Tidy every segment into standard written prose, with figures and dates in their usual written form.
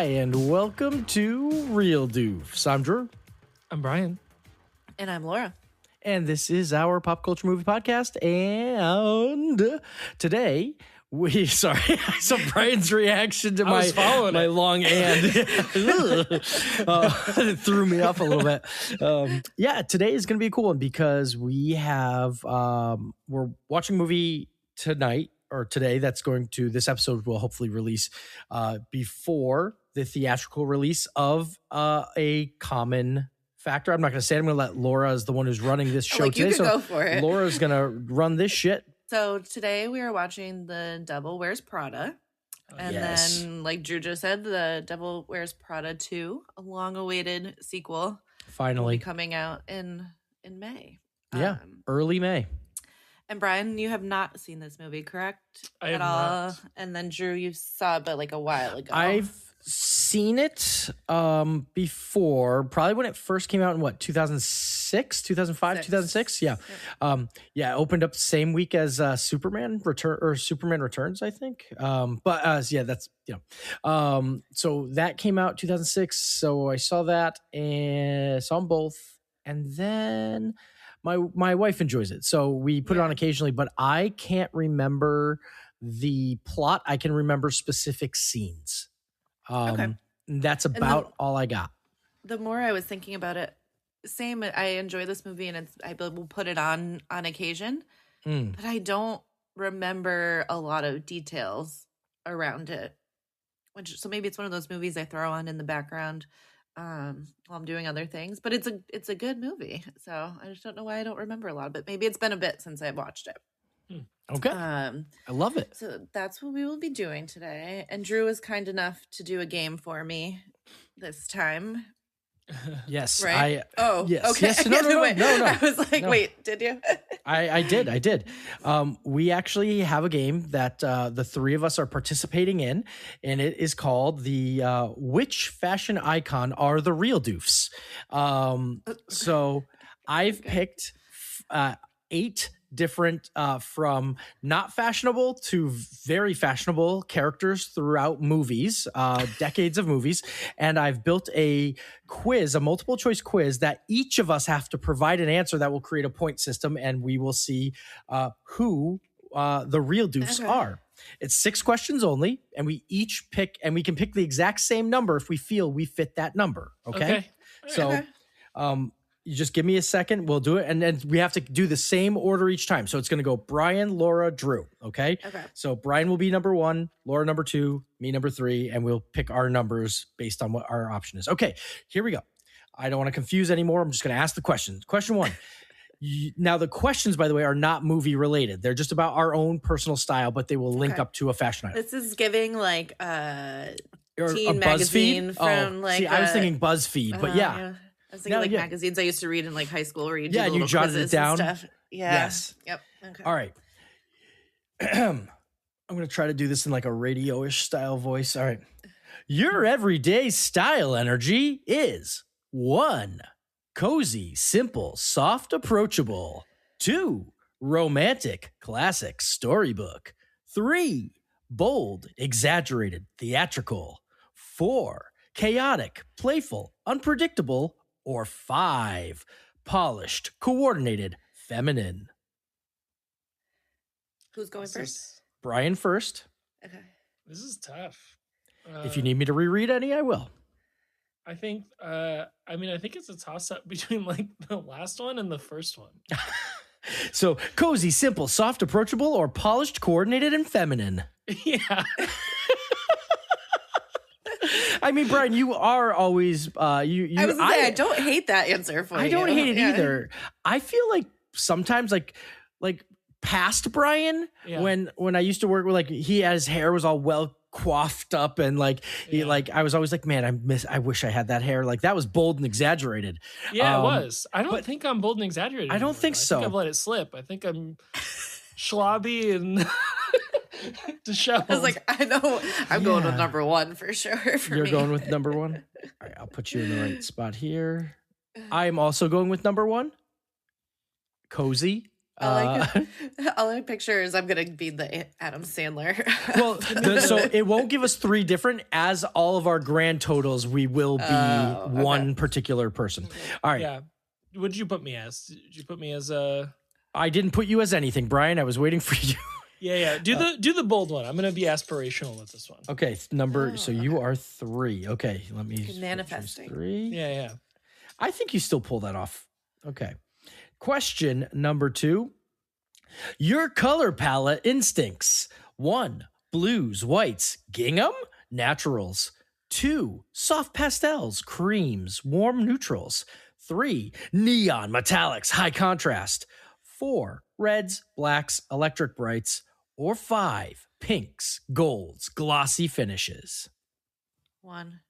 Hi, and welcome to Reel Doofs. I'm Drew. I'm Brian. And I'm Laura. And this is our pop culture movie podcast. And today, sorry, I saw Brian's reaction to my long and. It threw me off a little bit. Today is going to be a cool one because we have, we're watching a movie tonight. Or today, this episode will hopefully release before the theatrical release of a common factor. I'm not going to say it. I'm going to let Laura as the one who's running this show today. You can go for it. Laura's going to run this shit. So today we are watching The Devil Wears Prada. And then, like Drew just said, The Devil Wears Prada 2, a long-awaited sequel. Finally. Will be coming out in May. Yeah, early May. And Brian, you have not seen this movie, correct? I have at all. not. And then Drew, you saw it, but like a while ago. I've seen it before, probably when it first came out in 2006, 2005, 2006. Yeah. Yep. It opened up the same week as Superman Returns, I think. So that came out 2006. So I saw that and saw them both. And then my wife enjoys it, so we put it on occasionally, but I can't remember the plot. I can remember specific scenes. That's about all I got. The more I was thinking about it, same, I enjoy this movie and I will put it on occasion, but I don't remember a lot of details around it. So maybe it's one of those movies I throw on in the background while I'm doing other things, but it's a good movie. So I just don't know why I don't remember a lot of it. Maybe it's been a bit since I've watched it. Okay. I love it. So that's what we will be doing today. And Drew was kind enough to do a game for me this time. Yes. Right? Yes. Okay. Yes. No. I was like, wait, did you? I did. We actually have a game that the three of us are participating in, and it is called the Which Fashion Icon Are the Reel Doofs? So I've picked 8 different from not fashionable to very fashionable characters throughout movies, decades of movies. And I've built a quiz, a multiple choice quiz that each of us have to provide an answer that will create a point system. And we will see who the Reel Doofs are. It's 6 questions only. And we each pick, and we can pick the exact same number if we feel we fit that number. Okay. So, you just give me a second. We'll do it. And then we have to do the same order each time. So it's going to go Brian, Laura, Drew. Okay. So Brian will be number 1, Laura number 2, me number 3, and we'll pick our numbers based on what our option is. Okay. Here we go. I don't want to confuse anymore. I'm just going to ask the questions. Question 1. Now, the questions, by the way, are not movie related. They're just about our own personal style, but they will link up to a fashion item. This is giving like teen a magazine BuzzFeed? from I was thinking BuzzFeed, but yeah. I was thinking magazines I used to read in like high school where you do you jotted it down. And stuff. Yeah. Yes. Yep. Okay. All right. I'm going to try to do this in like a radio-ish style voice. All right. Your everyday style energy is 1, cozy, simple, soft, approachable. 2, romantic, classic, storybook. 3, bold, exaggerated, theatrical. 4, chaotic, playful, unpredictable. Or 5, polished, coordinated, feminine. Who's going first? Brian first. Okay. This is tough. If you need me to reread any, I will. I think, I think it's a toss-up between like the last one and the first one. So, cozy, simple, soft, approachable, or polished, coordinated, and feminine. Yeah. I mean, Brian, you are always I don't hate that answer for you. I don't hate it either. I feel like sometimes like past Brian, when I used to work with, like, his hair was all well coiffed up and I was always like, man, I wish I had that hair. Like, that was bold and exaggerated. Yeah, it was. I don't think I'm bold and exaggerated anymore. I don't think so. I think I've let it slip. I think I'm schlobby and disheveled. I was like, I know I'm going with number 1 for sure. You're going with number 1? All right, I'll put you in the right spot here. I'm also going with number 1. Cozy. All I picture is I'm gonna be the Adam Sandler. Well, so it won't give us 3 different. As all of our grand totals, we will be one particular person. All right. Yeah. What did you put me as? Did you put me as a? I didn't put you as anything, Brian. I was waiting for you. Yeah. Do the bold one. I'm gonna be aspirational with this one. Okay, so you are 3. Okay, let me manifesting. 3. Yeah. I think you still pull that off. Okay. Question number 2. Your color palette instincts. 1, blues, whites, gingham, naturals. 2, soft pastels, creams, warm neutrals. 3, neon, metallics, high contrast. 4, reds, blacks, electric brights. Or 5, pinks, golds, glossy finishes. 1.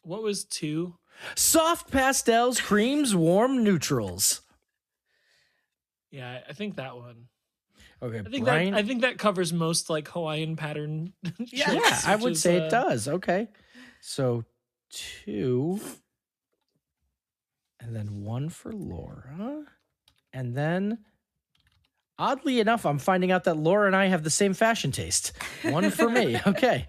What was 2? Soft pastels, creams, warm neutrals. Yeah, I think that one. Okay, I think that covers most like Hawaiian pattern. Yeah, I would say it does. Okay, so 2, and then 1 for Laura, and then oddly enough, I'm finding out that Laura and I have the same fashion taste. 1 for me. Okay.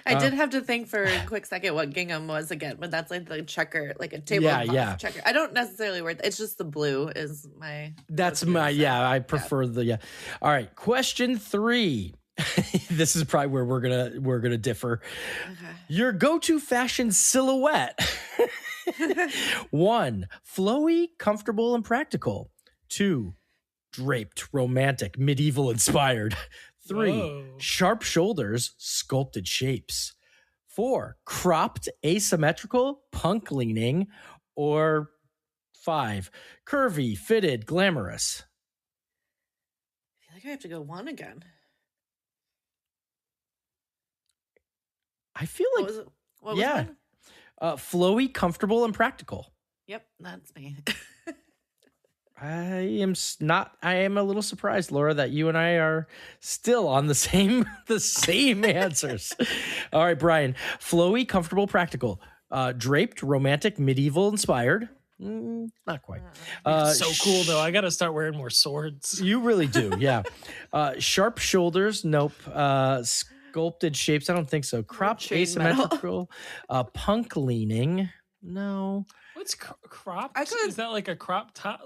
I did have to think for a quick second what gingham was again, but that's like the checker, like a tablecloth checker. I don't necessarily wear it's just the blue is my. That's my, I prefer the, All right. Question 3. This is probably where we're gonna differ. Okay. Your go-to fashion silhouette. 1, flowy, comfortable, and practical. 2, draped, romantic, medieval inspired. 3, sharp shoulders, sculpted shapes. 4, cropped, asymmetrical, punk leaning. Or 5, curvy, fitted, glamorous. I feel like I have to go 1 again. I feel like what was mine? Flowy, comfortable, and practical. Yep, that's me. I am a little surprised, Laura, that you and I are still on the same answers. All right, Brian. Flowy, comfortable, practical. Draped, romantic, medieval, inspired. Not quite. So cool, though. I got to start wearing more swords. You really do, yeah. Sharp shoulders, nope. Sculpted shapes, I don't think so. Cropped, asymmetrical. Punk leaning, no. What's cropped? Is that like a crop top?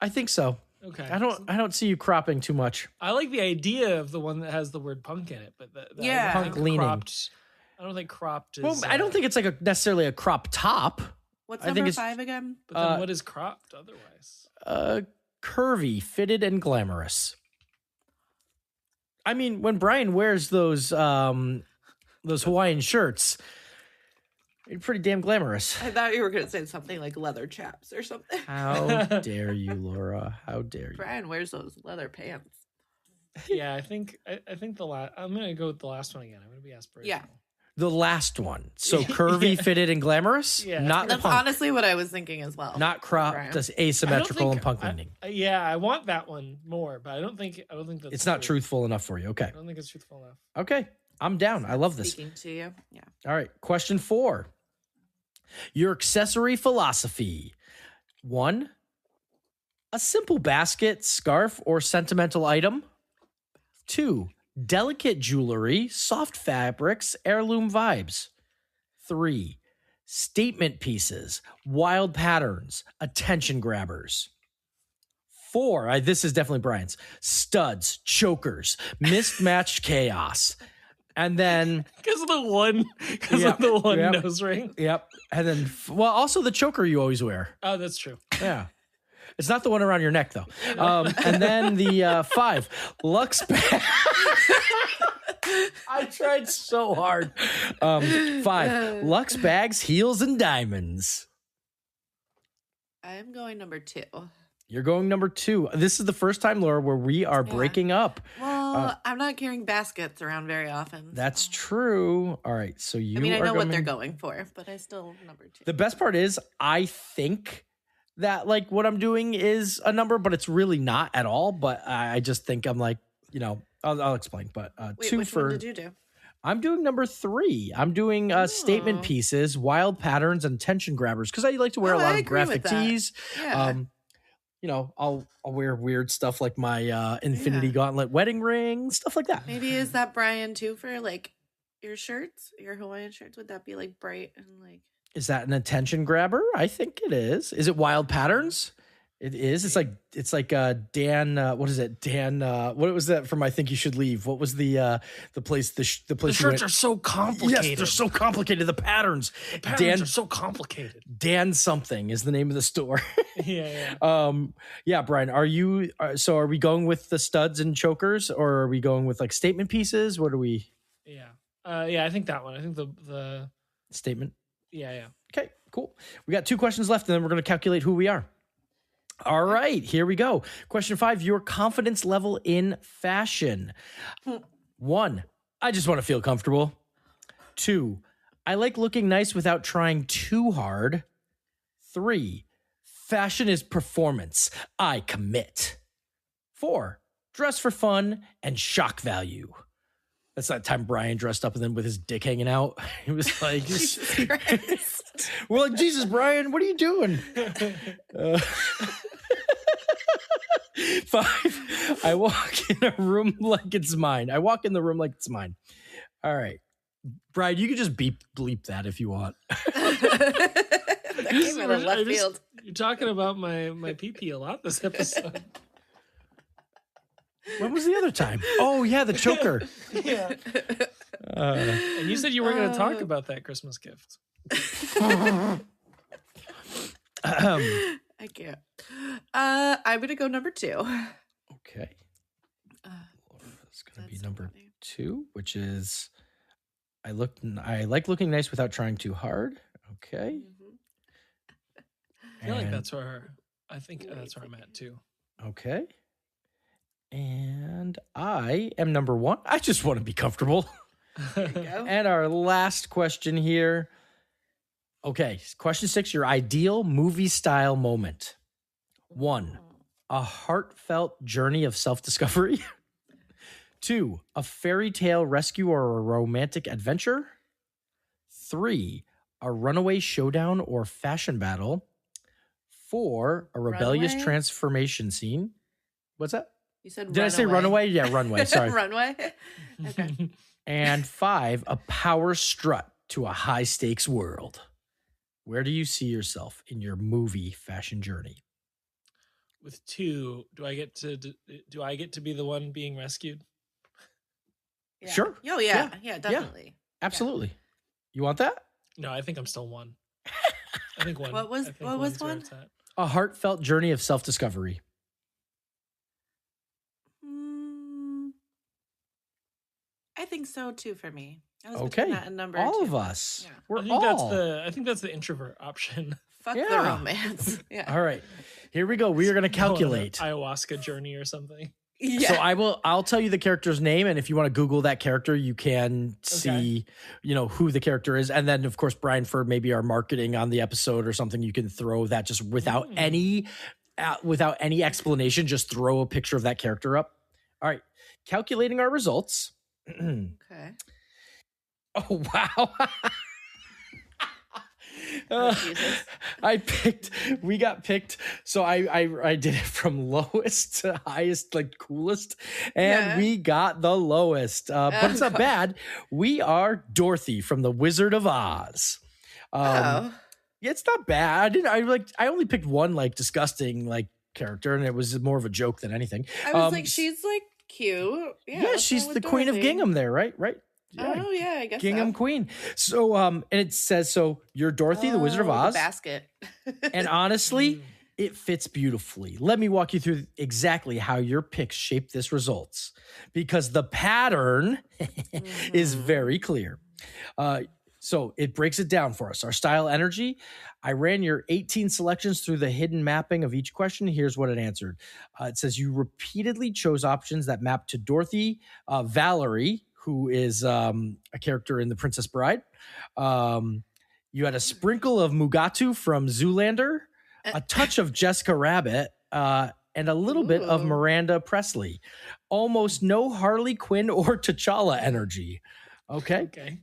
I think so. Okay. I don't see you cropping too much. I like the idea of the one that has the word punk in it, but punk leaning. I don't think cropped is. Well, I don't think it's like necessarily a crop top. What's number 5 again? But then what is cropped otherwise? Curvy, fitted, and glamorous. I mean, when Brian wears those Hawaiian shirts, you're pretty damn glamorous. I thought you were going to say something like leather chaps or something. How dare you, Laura? How dare you? Brian wears those leather pants. Yeah, I think the last. I'm going to go with the last one again. I'm going to be aspirational. Yeah. The last one. So curvy, fitted, and glamorous? Yeah. That's punk. Honestly what I was thinking as well. Not cropped, just asymmetrical and punk leaning. I want that one more, but I don't think that's it's not truthful enough for you. Okay. I don't think it's truthful enough. Okay. I'm down. I love this. Speaking to you. Yeah. All right. Question 4. Your accessory philosophy. 1, a simple basket, scarf, or sentimental item. 2, delicate jewelry, soft fabrics, heirloom vibes. 3, statement pieces, wild patterns, attention grabbers. 4, this is definitely Brian's, studs, chokers, mismatched chaos. And then because of the one nose ring. Yep. And then also the choker you always wear. Oh, that's true. Yeah. It's not the one around your neck though. And then the 5, Lux bag. I tried so hard. 5, Lux bags, heels, and diamonds. I'm going number 2. You're going number 2. This is the first time, Laura, where we are breaking up. Well, I'm not carrying baskets around very often. That's true. All right. So I know what they're going for, but I still number 2. The best part is I think that like what I'm doing is a number, but it's really not at all. But I just think I'm like, I'll explain. But Wait, 2 which for. one did you do? I'm doing number 3. I'm doing statement pieces, wild patterns, and tension grabbers because I like to wear a lot of graphic tees. Yeah. I'll wear weird stuff like my Infinity Gauntlet wedding ring, stuff like that. Maybe is that Brian too for like your shirts, your Hawaiian shirts? Would that be like bright and like? Is that an attention grabber? I think it is. Is it Wild Patterns? It is. It's like Dan. What is it? Dan. What was that from? I Think You Should Leave. What was the place? The place. The shirts are so complicated. Yes, they're so complicated. The patterns. Are so complicated. Dan something is the name of the store. Yeah. Yeah, Brian. Are you? So are we going with the studs and chokers, or are we going with like statement pieces? What are we? Yeah. I think that one. I think the statement. Yeah. Okay. Cool. We got 2 questions left, and then we're going to calculate who we are. All right, here we go. Question 5, your confidence level in fashion. 1, I just want to feel comfortable. 2, I like looking nice without trying too hard. 3, fashion is performance. I commit. 4, dress for fun and shock value. That's that time Brian dressed up and then with his dick hanging out. He was like, Jesus Christ. We're like, Jesus, Brian, what are you doing? 5, I walk in a room like it's mine. I walk in the room like it's mine. All right. Brian, you can just bleep that if you want. That came out of left field. You're talking about my pee-pee a lot this episode. When was the other time? Oh, yeah, the choker. Yeah. And you said you weren't going to talk about that Christmas gift. I can't. I'm gonna go number 2. Okay. It's gonna be number 2, which is I like looking nice without trying too hard. Okay. I feel like that's where I'm at too. Okay. And I am number 1. I just want to be comfortable. There you go. And our last question here. Okay, question 6, your ideal movie style moment. 1, a heartfelt journey of self-discovery. 2, a fairy tale rescue or a romantic adventure. 3, a runaway showdown or fashion battle. 4, a rebellious Runway? transformation scene. What's that? You said Did I say runaway? Yeah, runway. Sorry. Runway. Okay. And 5, a power strut to a high stakes world. Where do you see yourself in your movie fashion journey? With 2, do I get to be the one being rescued? Yeah. Sure. Oh yeah, definitely. Absolutely. Yeah. You want that? No, I think I'm still 1. I think 1. What was 1? A heartfelt journey of self-discovery. I think so too for me. I was okay. That number all 2. of us. Yeah. We're I think that's the introvert option. Fuck the romance. Yeah. All right. Here we go. We are going to calculate. Ayahuasca journey or something. Yeah. So I'll tell you the character's name, and if you want to Google that character, you can see, who the character is. And then of course, Brian, for maybe our marketing on the episode or something, you can throw that just without any explanation, just throw a picture of that character up. All right. Calculating our results. Okay. Oh, wow. We got picked. So I did it from lowest to highest, like coolest. And we got the lowest. But it's not bad. We are Dorothy from The Wizard of Oz. It's not bad. I only picked one like disgusting like character, and it was more of a joke than anything. I was like, she's like cute. Yeah, she's the queen of gingham there, right? Yeah. Oh yeah, I guess gingham queen. So and it says, so you're Dorothy, the Wizard of Oz. The basket. And honestly, it fits beautifully. Let me walk you through exactly how your picks shape this results, because the pattern is very clear. So it breaks it down for us. Our style energy. I ran your 18 selections through the hidden mapping of each question. Here's what it answered. It says you repeatedly chose options that map to Dorothy, Valerie, who is a character in The Princess Bride. You had a sprinkle of Mugatu from Zoolander, a touch of Jessica Rabbit, and a little bit of Miranda Presley. Almost no Harley Quinn or T'Challa energy. Okay.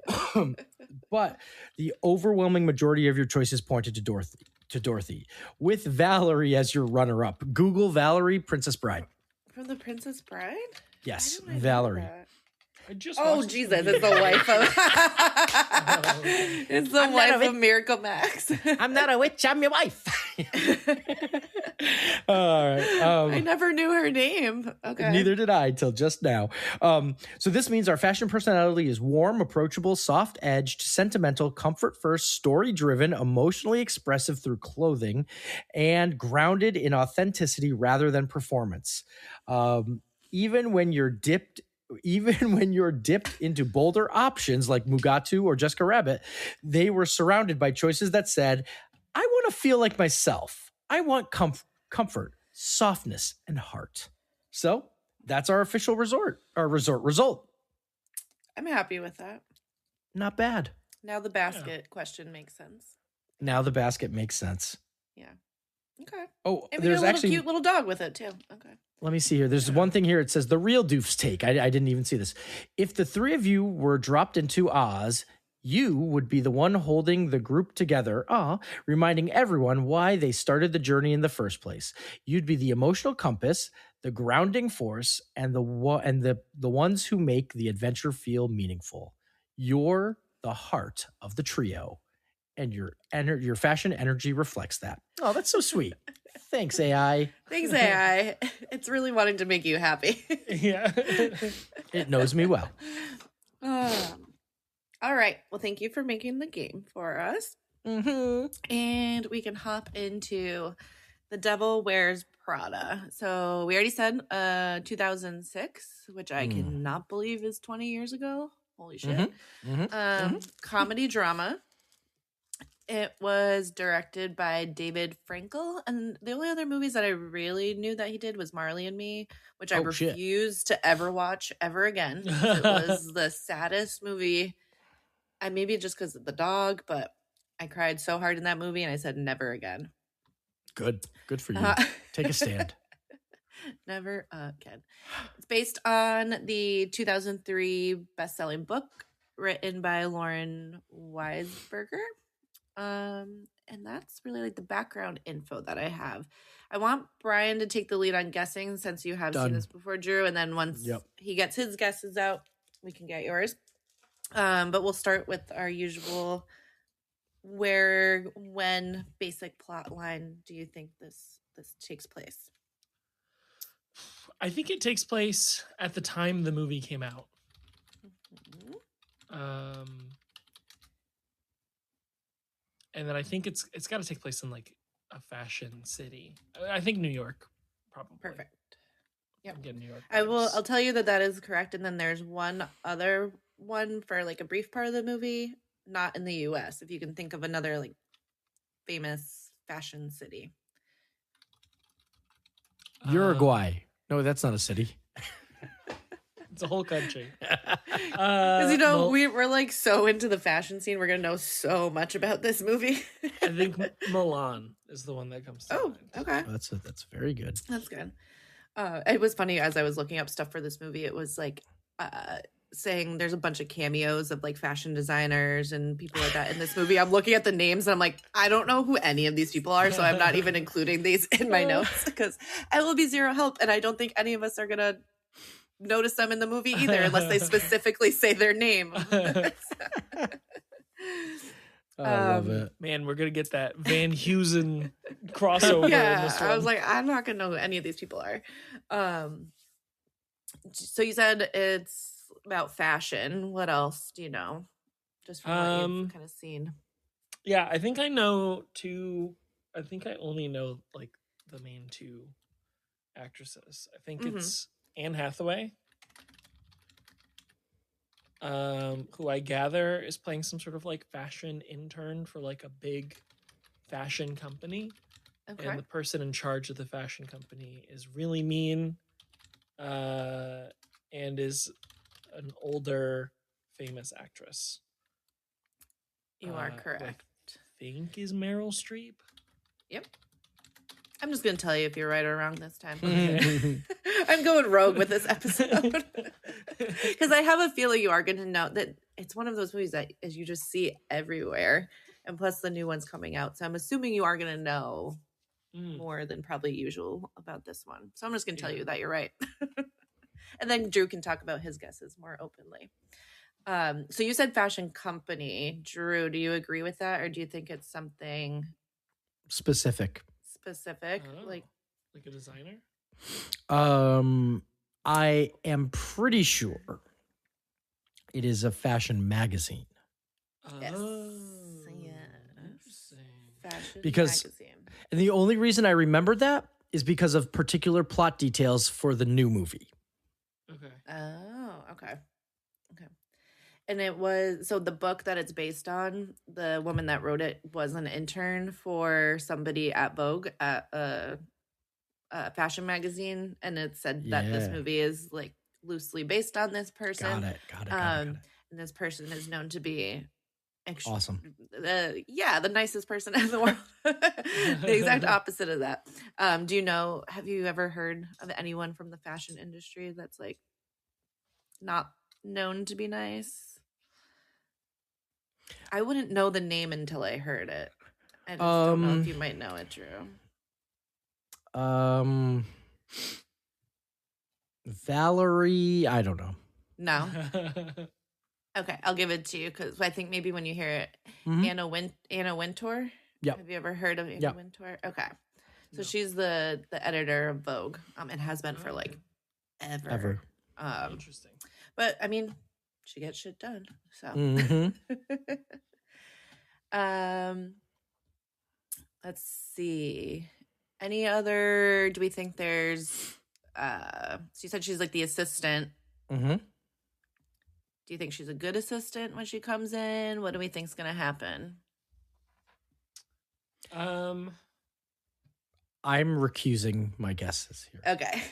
But the overwhelming majority of your choices pointed to Dorothy. to Dorothy, with Valerie as your runner-up. Google Valerie, Princess Bride. From The Princess Bride? Yes, Why didn't I know Valerie. that? I just Oh, watched this Jesus. movie. It's the wife of... it's the I'm not wife a witch. of Miracle Max. I'm not a witch, I'm your wife. All right. I never knew her name. Okay. Neither did I till just now. So this means our fashion personality is warm, approachable, soft-edged, sentimental, comfort-first, story-driven, emotionally expressive through clothing, and grounded in authenticity rather than performance. Even when you're dipped into bolder options like Mugatu or Jessica Rabbit, they were surrounded by choices that said, I want to feel like myself. I want comfort, softness, and heart. So that's our official resort result. I'm happy with that. Not bad. Now the basket question makes sense. Now the basket makes sense. Yeah. Okay. Oh, And we there's got a little actually cute little dog with it too. Okay. Let me see here. There's one thing here. It says the Reel Doofs take. I didn't even see this. If the three of you were dropped into Oz, you would be the one holding the group together, reminding everyone why they started the journey in the first place. You'd be the emotional compass, the grounding force, and the ones who make the adventure feel meaningful. You're the heart of the trio, and your fashion energy reflects that. Oh, that's so sweet. Thanks, AI. Thanks, AI. It's really wanting to make you happy. Yeah. It knows me well. All right. Well, thank you for making the game for us. Mm-hmm. And we can hop into The Devil Wears Prada. So we already said 2006, which I cannot believe is 20 years ago. Holy shit. Comedy drama. It was directed by David Frankel, and the only other movies that I really knew that he did was Marley and Me, which I refused to ever watch ever again. It was the saddest movie. Maybe just because of the dog, but I cried so hard in that movie, and I said never again. Good for you. Take a stand. Never again. It's based on the 2003 best-selling book written by Lauren Weisberger. And that's really like the background info that I have. I want Brian to take the lead on guessing since you have seen this before, Drew. And then once he gets his guesses out, we can get yours. But we'll start with our usual when basic plot line do you think this takes place? I think it takes place at the time the movie came out. And then I think it's got to take place in like a fashion city. I think New York, probably. Perfect. Yeah, New York. I'll tell you that is correct. And then there's one other one for like a brief part of the movie, not in the U.S. If you can think of another like famous fashion city. Uruguay. No, that's not a city. It's a whole country. Because we're like so into the fashion scene, we're gonna know so much about this movie. I think Milan is the one that comes to mind. Okay. That's very good. That's good. It was funny as I was looking up stuff for this movie. It was like saying there's a bunch of cameos of like fashion designers and people like that in this movie. I'm looking at the names and I'm like, I don't know who any of these people are, so I'm not even including these in my notes because I will be zero help, and I don't think any of us are gonna notice them in the movie either unless they specifically say their name. I love it. Man, we're gonna get that Van Heusen crossover in this one. I was like, I'm not gonna know who any of these people are. So you said it's about fashion. What else do you know? Just from what you've kind of seen. Yeah, I think I know two. I think I only know like the main two actresses. I think it's Anne Hathaway, who I gather is playing some sort of like fashion intern for like a big fashion company. Okay. And the person in charge of the fashion company is really mean, and is an older famous actress. You are correct. I think is Meryl Streep. Yep. I'm just going to tell you if you're right or wrong this time. I'm going rogue with this episode. Because I have a feeling you are going to know that it's one of those movies that you just see everywhere. And plus the new one's coming out. So I'm assuming you are going to know more than probably usual about this one. So I'm just going to tell you that you're right. And then Drew can talk about his guesses more openly. So you said fashion company. Drew, do you agree with that? Or do you think it's something specific? Like a designer? I am pretty sure it is a fashion magazine. Yes. Fashion magazine. And the only reason I remember that is because of particular plot details for the new movie. Okay. Oh, okay. And it was, so the book that it's based on, the woman that wrote it was an intern for somebody at Vogue, at a fashion magazine. And it said that this movie is like loosely based on this person. Got it. And this person is known to be awesome. The nicest person in the world. The exact opposite of that. Do you know, have you ever heard of anyone from the fashion industry that's like not known to be nice? I wouldn't know the name until I heard it. I just don't know if you might know it, Drew. Valerie, I don't know. No. Okay, I'll give it to you because I think maybe when you hear it, Anna Wintour. Yeah. Have you ever heard of Anna Wintour? Okay, so she's the editor of Vogue, and has been for like ever. Interesting. But I mean, she gets shit done. So. Let's see. Any other? Do we think there's? So you said she's like the assistant. Mm-hmm. Do you think she's a good assistant when she comes in? What do we think's gonna happen? I'm recusing my guesses here. Okay.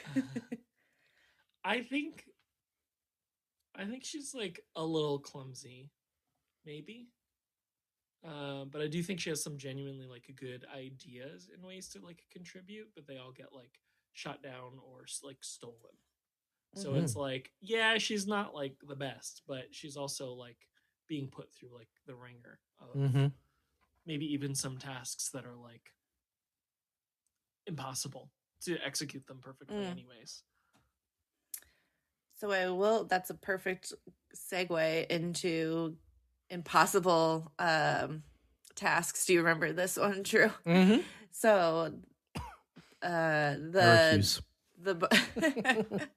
I think she's like a little clumsy, maybe. But I do think she has some genuinely like good ideas and ways to like contribute, but they all get like shot down or like stolen. So it's like, yeah, she's not like the best, but she's also like being put through like the ringer of maybe even some tasks that are like impossible to execute them perfectly anyways. So that's a perfect segue into impossible tasks. Do you remember this one, Drew? Mm-hmm. So the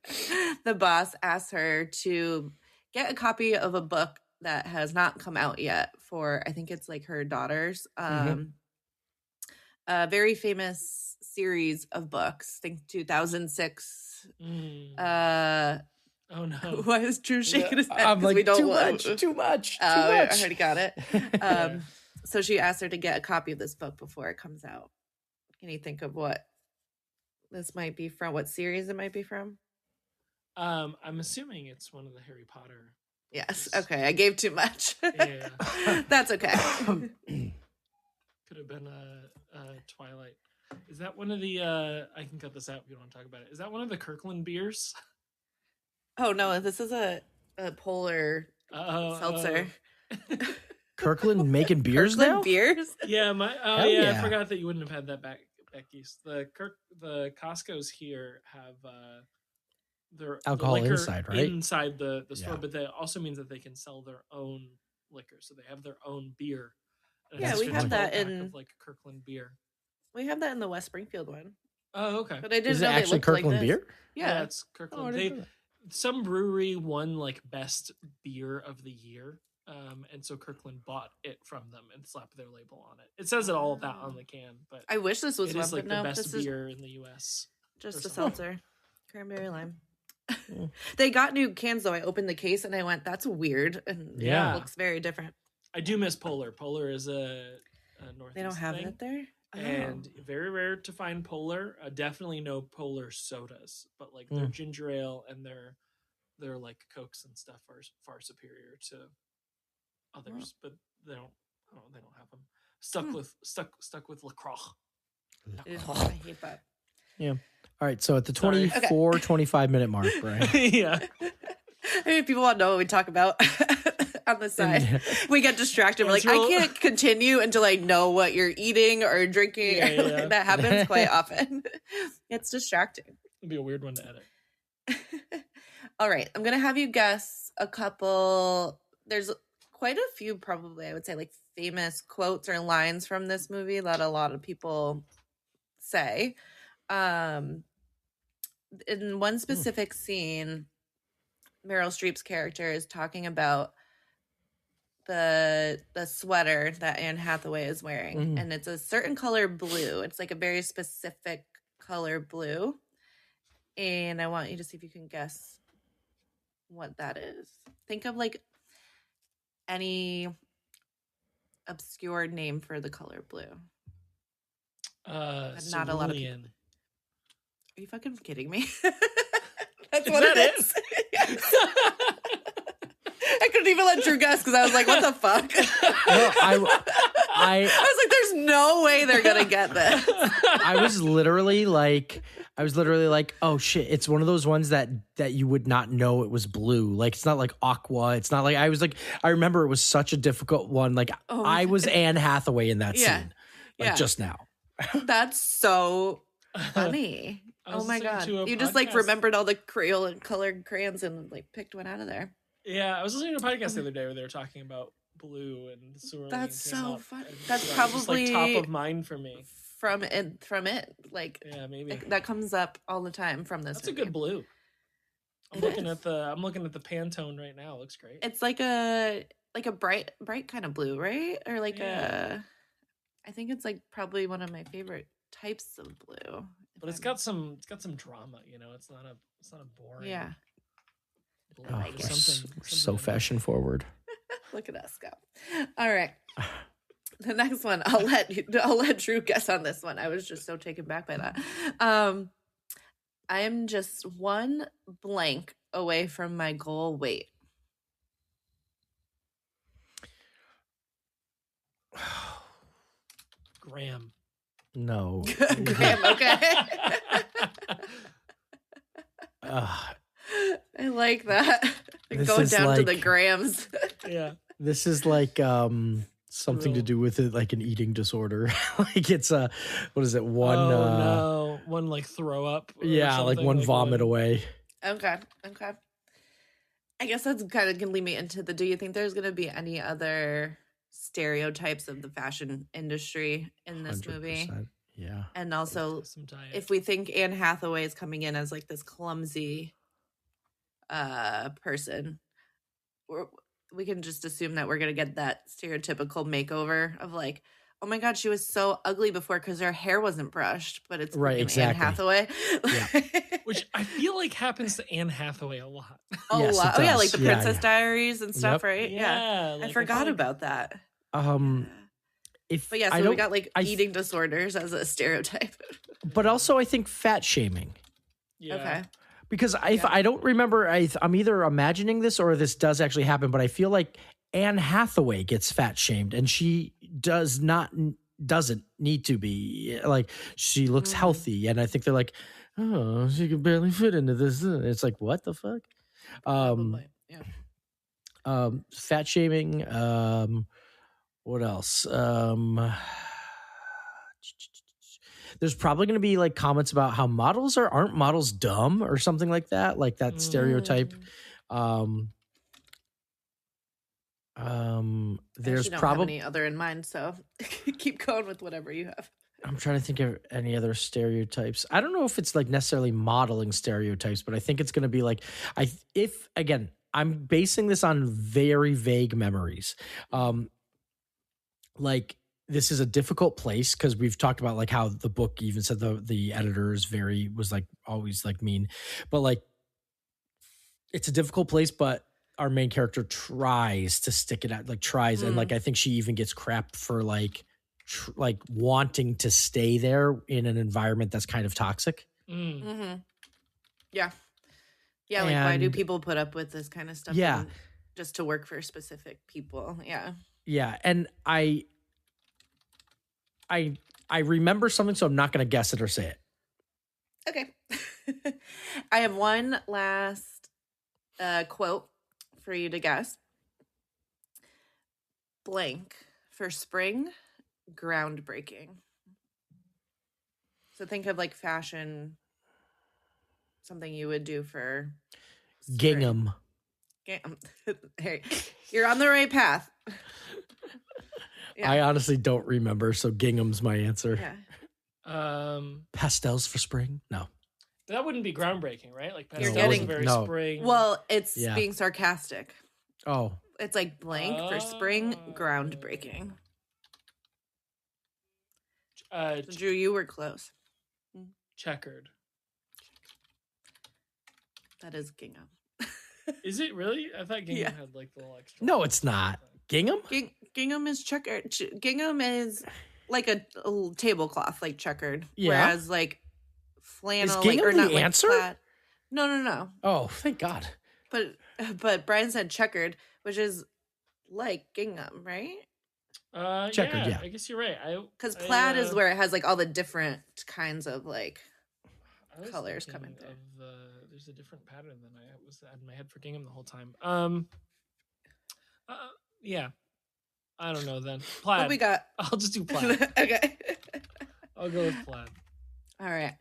boss asks her to get a copy of a book that has not come out yet for, I think it's like her daughter's a very famous series of books. I think 2006. Oh no! Why is Drew shaking his head? I'm like, we don't too much. I already got it. So she asked her to get a copy of this book before it comes out. Can you think of what this might be from? What series it might be from? I'm assuming it's one of the Harry Potter. Yes. Okay. I gave too much. Yeah. That's okay. Could have been a Twilight. Is that one of the? I can cut this out if you don't want to talk about it. Is that one of the Kirkland beers? Oh no! This is a polar seltzer. Kirkland making beers Kirkland now? Beers? Yeah, yeah. I forgot that you wouldn't have had that back east. The Costco's here have their alcohol liquor inside, right? Inside the store, but that also means that they can sell their own liquor. So they have their own beer. Yeah, we have that of like Kirkland beer. We have that in the West Springfield one. Oh, okay. But I didn't Is know it they actually looked Kirkland like this. beer? Yeah, it's Kirkland. Some brewery won like best beer of the year. And so Kirkland bought it from them and slapped their label on it. It says it all that on the can, but I wish this was it one, is like but the no, best this beer in the U.S. Just a seltzer, cranberry lime. They got new cans though. I opened the case and I went, "That's weird," and it looks very different. I do miss Polar. Polar is a Northeast. They don't have thing, it there, and very rare to find Polar. Definitely no Polar sodas, but like their ginger ale and their like Cokes and stuff are far superior to others, but they don't have them. Stuck with LaCroix. I hate that. Yeah. All right. So at the 25 minute mark, right? Yeah. I mean, if people want to know what we talk about, on the side. We get distracted. We're like, I can't continue until I know what you're eating or drinking. Yeah. That happens quite often. It's distracting. It'd be a weird one to edit. All right. I'm going to have you guess a couple. There's quite a few, probably, I would say, like famous quotes or lines from this movie that a lot of people say. In one specific scene, Meryl Streep's character is talking about the sweater that Anne Hathaway is wearing, and it's a certain color blue. It's like a very specific color blue, and I want you to see if you can guess what that is. Think of like any obscure name for the color blue. Not a lot of people. Are you fucking kidding me? That's what it is. Yes. I couldn't even let Drew guess because I was like, what the fuck? No, I was like, there's no way they're gonna get this. I was literally like, oh shit, it's one of those ones that you would not know it was blue. Like, it's not like aqua. It's not like, I remember it was such a difficult one. Like, I was Anne Hathaway in that scene. Like, just now. That's so funny. Oh my God. You just like remembered all the Crayola and colored crayons and like picked one out of there. Yeah, I was listening to a podcast the other day where they were talking about blue and Cerulean. That's so funny. That's probably probably just, like, top of mind for me. From it. Like, yeah, maybe that comes up all the time from this. That's movie. A good blue. I'm looking at the Pantone right now. It looks great. It's like a bright kind of blue, right? Or like I think it's like probably one of my favorite types of blue. But it's got some drama, you know. It's not a boring. Yeah. Blue. I like it. Something so fashion forward. Look at us go. All right. The next one, I'll let Drew guess on this one. I was just so taken back by that. I am just one blank away from my goal weight. Graham. No. Graham, okay. I like that. Going down to the grams. Yeah. This is like something to do with it, like an eating disorder. Like it's what is it? One like throw up. Yeah, like one vomit away. Okay. I guess that's kind of gonna lead me into do you think there's gonna be any other stereotypes of the fashion industry in this 100%. Movie? Yeah. And also, if we think Anne Hathaway is coming in as like this clumsy person, we can just assume that we're going to get that stereotypical makeover of like, oh my God, she was so ugly before because her hair wasn't brushed, but it's right, exactly. Anne Hathaway. Yeah. Which I feel like happens to Anne Hathaway a lot. Yes, a lot. Oh yeah, like the Princess Diaries and stuff, right? Yeah. Like, I forgot about that. But yeah, so we got like eating disorders as a stereotype. But also I think fat shaming. Yeah. Okay. Because I don't remember, I'm either imagining this or this does actually happen, but I feel like Anne Hathaway gets fat shamed and she doesn't need to be. Like, she looks healthy, and I think they're like, oh, she can barely fit into this. It's like, what the fuck? Yeah. Fat shaming. What else? There's probably going to be like comments about how aren't models dumb or something like that. Like that stereotype. There's probably any other in mind, so keep going with whatever you have. I'm trying to think of any other stereotypes. I don't know if it's like necessarily modeling stereotypes, but I think it's going to be like, I'm basing this on very vague memories. Like, this is a difficult place because we've talked about like how the book even said the editor was like always like mean, but like it's a difficult place, but our main character tries to stick it out, like tries. And like, I think she even gets crap for like wanting to stay there in an environment that's kind of toxic. Mm-hmm. Yeah. Yeah. Like, why do people put up with this kind of stuff? Yeah. Just to work for specific people. Yeah. Yeah. And I remember something, so I'm not going to guess it or say it. Okay. I have one last quote for you to guess. blank for spring, groundbreaking. So think of like fashion, something you would do for spring. Gingham. Hey, you're on the right path. Yeah. I honestly don't remember, so gingham's my answer. Yeah. Pastels for spring? No. That wouldn't be groundbreaking, right? Like You're pastels getting are very spring. Well, it's being sarcastic. Oh. It's like blank for spring, groundbreaking. So Drew, you were close. Checkered. That is gingham. Is it really? I thought gingham had like the little extra. No, it's not. Gingham? Gingham is checkered. Gingham is like a tablecloth, like checkered. Yeah. Whereas like flannel, is gingham like, or not the like answer? Plaid. No. Oh, thank God. But Brian said checkered, which is like gingham, right? Checkered, yeah. I guess you're right. Because plaid is where it has like all the different kinds of like colors coming through. There's a different pattern than I was in my head for gingham the whole time. Yeah. I don't know then. Plaid. What we got? I'll just do plaid. Okay. I'll go with plaid. All right.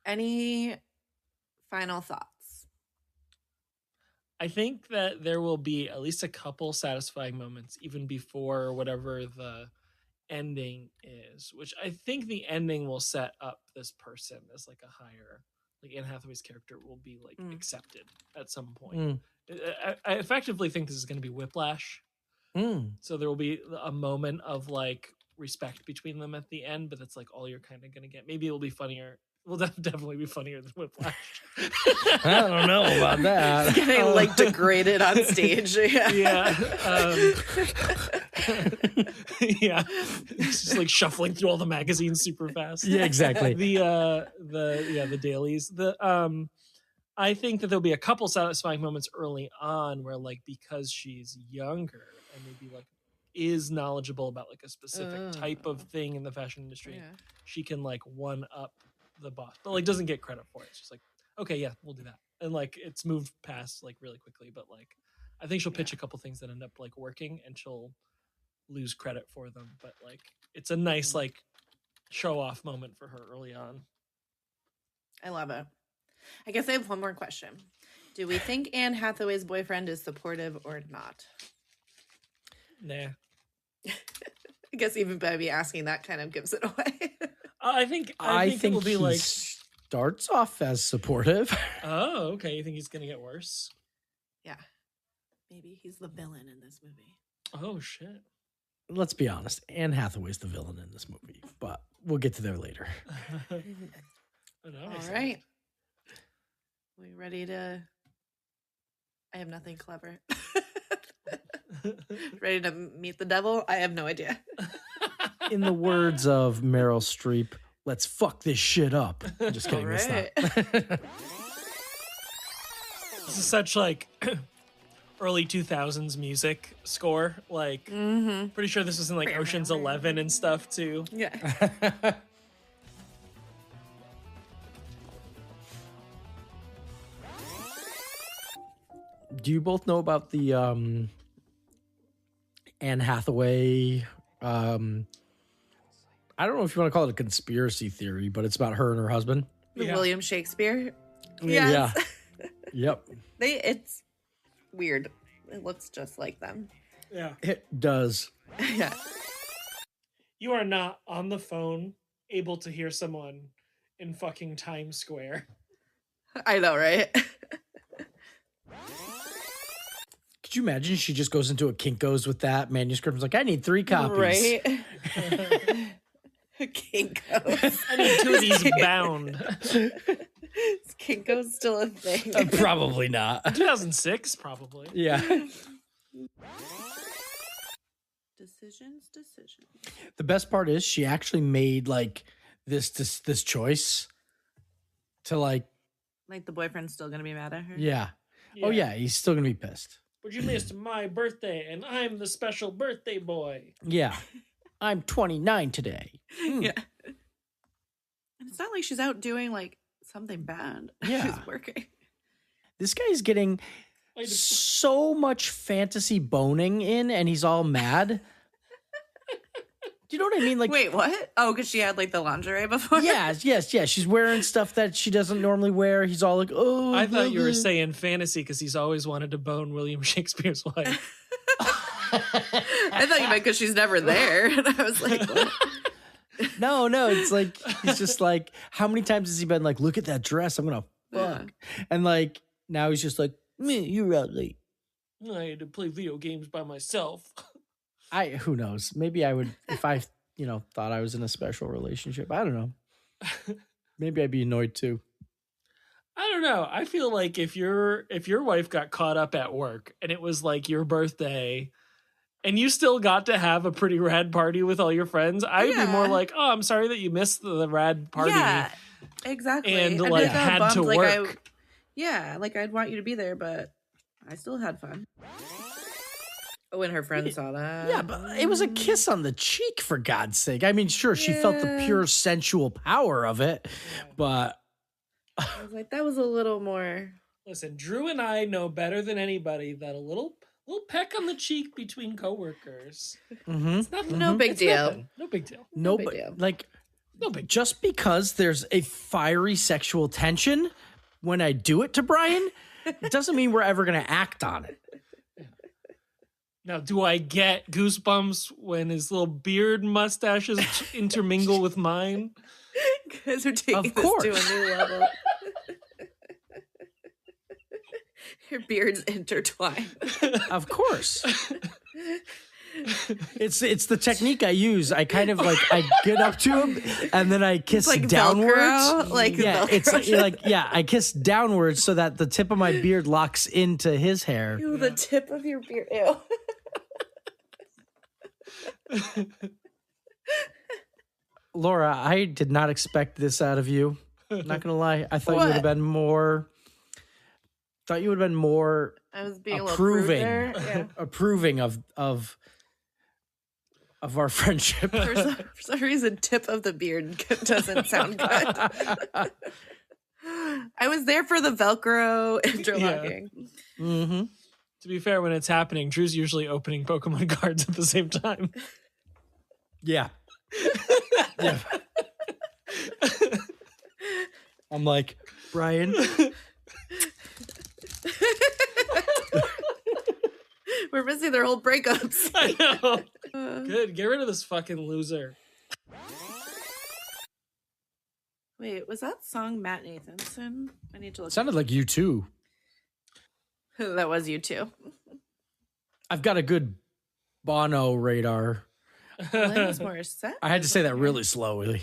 Any final thoughts? I think that there will be at least a couple satisfying moments even before whatever the ending is, which I think the ending will set up this person as like a higher, like Anne Hathaway's character will be like accepted at some point. I effectively think this is going to be Whiplash. So there will be a moment of like respect between them at the end, but that's like all you're kind of going to get. Maybe it'll be funnier. Will definitely be funnier than Whiplash. I don't know about that. It's getting like degraded on stage. Yeah. Yeah. It's just like shuffling through all the magazines super fast. Yeah, exactly. The dailies. I think that there'll be a couple satisfying moments early on where like because she's younger and maybe like is knowledgeable about like a specific type of thing in the fashion industry, she can like one up the boss, but like doesn't get credit for it. It's just like, okay, yeah, we'll do that, and like it's moved past like really quickly. But like I think she'll pitch a couple things that end up like working, and she'll lose credit for them. But like it's a nice like show off moment for her early on. I love it. I guess I have one more question. Do we think Anne Hathaway's boyfriend is supportive or not? Nah. I guess even by me asking that kind of gives it away. I think it will be he like starts off as supportive. Oh, okay. You think he's gonna get worse? Yeah. Maybe he's the villain in this movie. Oh shit. Let's be honest. Anne Hathaway's the villain in this movie, but we'll get to there later. All right. We ready to... I have nothing clever. Ready to meet the devil? I have no idea. In the words of Meryl Streep, let's fuck this shit up. I'm just kidding. All right. That's not. This is such like early 2000s music score. Like, pretty sure this was in like Ocean's 11 and stuff too. Yeah. Do you both know about the Anne Hathaway? I don't know if you want to call it a conspiracy theory, but it's about her and her husband. William Shakespeare. Yes. Yeah. Yep. It's weird. It looks just like them. Yeah. It does. Yeah. You are not on the phone able to hear someone in fucking Times Square. I know, right? Could you imagine she just goes into a Kinko's with that manuscript? It's like, I need 3 copies. Right? Kinko's. I need 2 of these bound. Is Kinko's still a thing? Probably not. 2006, probably. Yeah. Decisions. The best part is she actually made like this choice to like the boyfriend's still gonna be mad at her. Yeah. Oh yeah, he's still gonna be pissed. But you missed my birthday, and I'm the special birthday boy. Yeah. I'm 29 today. Yeah. And it's not like she's out doing like something bad. Yeah. She's working. This guy's getting so much fantasy boning in, and he's all mad. Do you know what I mean? Like, wait, what? Oh, because she had like the lingerie before. Yes. She's wearing stuff that she doesn't normally wear. He's all like, "Oh." I thought you were saying fantasy because he's always wanted to bone William Shakespeare's wife. I thought you meant because she's never there, and I was like, what? No. It's like he's just like, how many times has he been like, "Look at that dress, I'm gonna fuck," and like now he's just like, "Me, you're out late." I had to play video games by myself. Who knows? Maybe I would if I, thought I was in a special relationship. I don't know. Maybe I'd be annoyed too. I don't know. I feel like if your wife got caught up at work and it was like your birthday and you still got to have a pretty rad party with all your friends, I'd be more like, "Oh, I'm sorry that you missed the rad party." Yeah, exactly. And like had to work. Like I'd want you to be there, but I still had fun. When her friend saw that. Yeah, but it was a kiss on the cheek, for God's sake. I mean, sure, she felt the pure sensual power of it, but I was like, that was a little more. Listen, Drew and I know better than anybody that a little peck on the cheek between coworkers. It's nothing. No big deal. Nothing. No big deal. No big deal. Like, no big. Just because there's a fiery sexual tension when I do it to Brian, it doesn't mean we're ever going to act on it. Now, do I get goosebumps when his little beard mustaches intermingle with mine? You guys are taking this to a new level. Your beards intertwine. Of course. It's the technique I use. I kind of like, I get up to him and then I kiss like downwards. Velcro? Like yeah, Velcro. I kiss downwards so that the tip of my beard locks into his hair. Ew, the tip of your beard. Ew. Laura, I did not expect this out of you. Not gonna lie. I thought you would have been more. I was being approving, approving of our friendship. For some reason, tip of the beard doesn't sound good. I was there for the Velcro interlocking. Yeah. Mm-hmm. To be fair, when it's happening, Drew's usually opening Pokemon cards at the same time. Yeah. Yeah. I'm like, Brian. We're missing their whole breakups. I know. Good. Get rid of this fucking loser. Wait, was that song Matt Nathanson? I need to look. Sounded like you too. That was you too. I've got a good Bono radar. Alanis Morissette? I had to say that really slowly.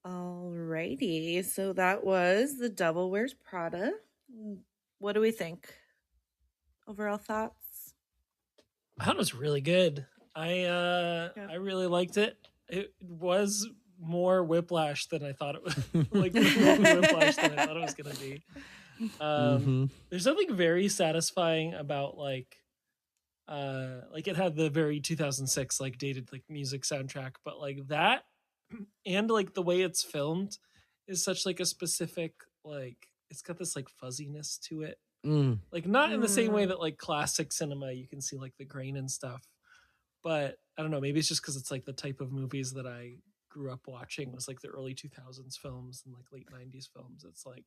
Alrighty, so that was The Devil Wears Prada. What do we think? Overall thoughts? I thought it was really good. I really liked it. It was more Whiplash than I thought it was. Like Whiplash than I thought it was gonna be. There's something very satisfying about like it had the very 2006 like dated like music soundtrack, but like that and like the way it's filmed is such like a specific like it's got this like fuzziness to it. Like not in the same way that like classic cinema you can see like the grain and stuff, but I don't know, maybe it's just because it's like the type of movies that I grew up watching was like the early 2000s films and like late 90s films. It's like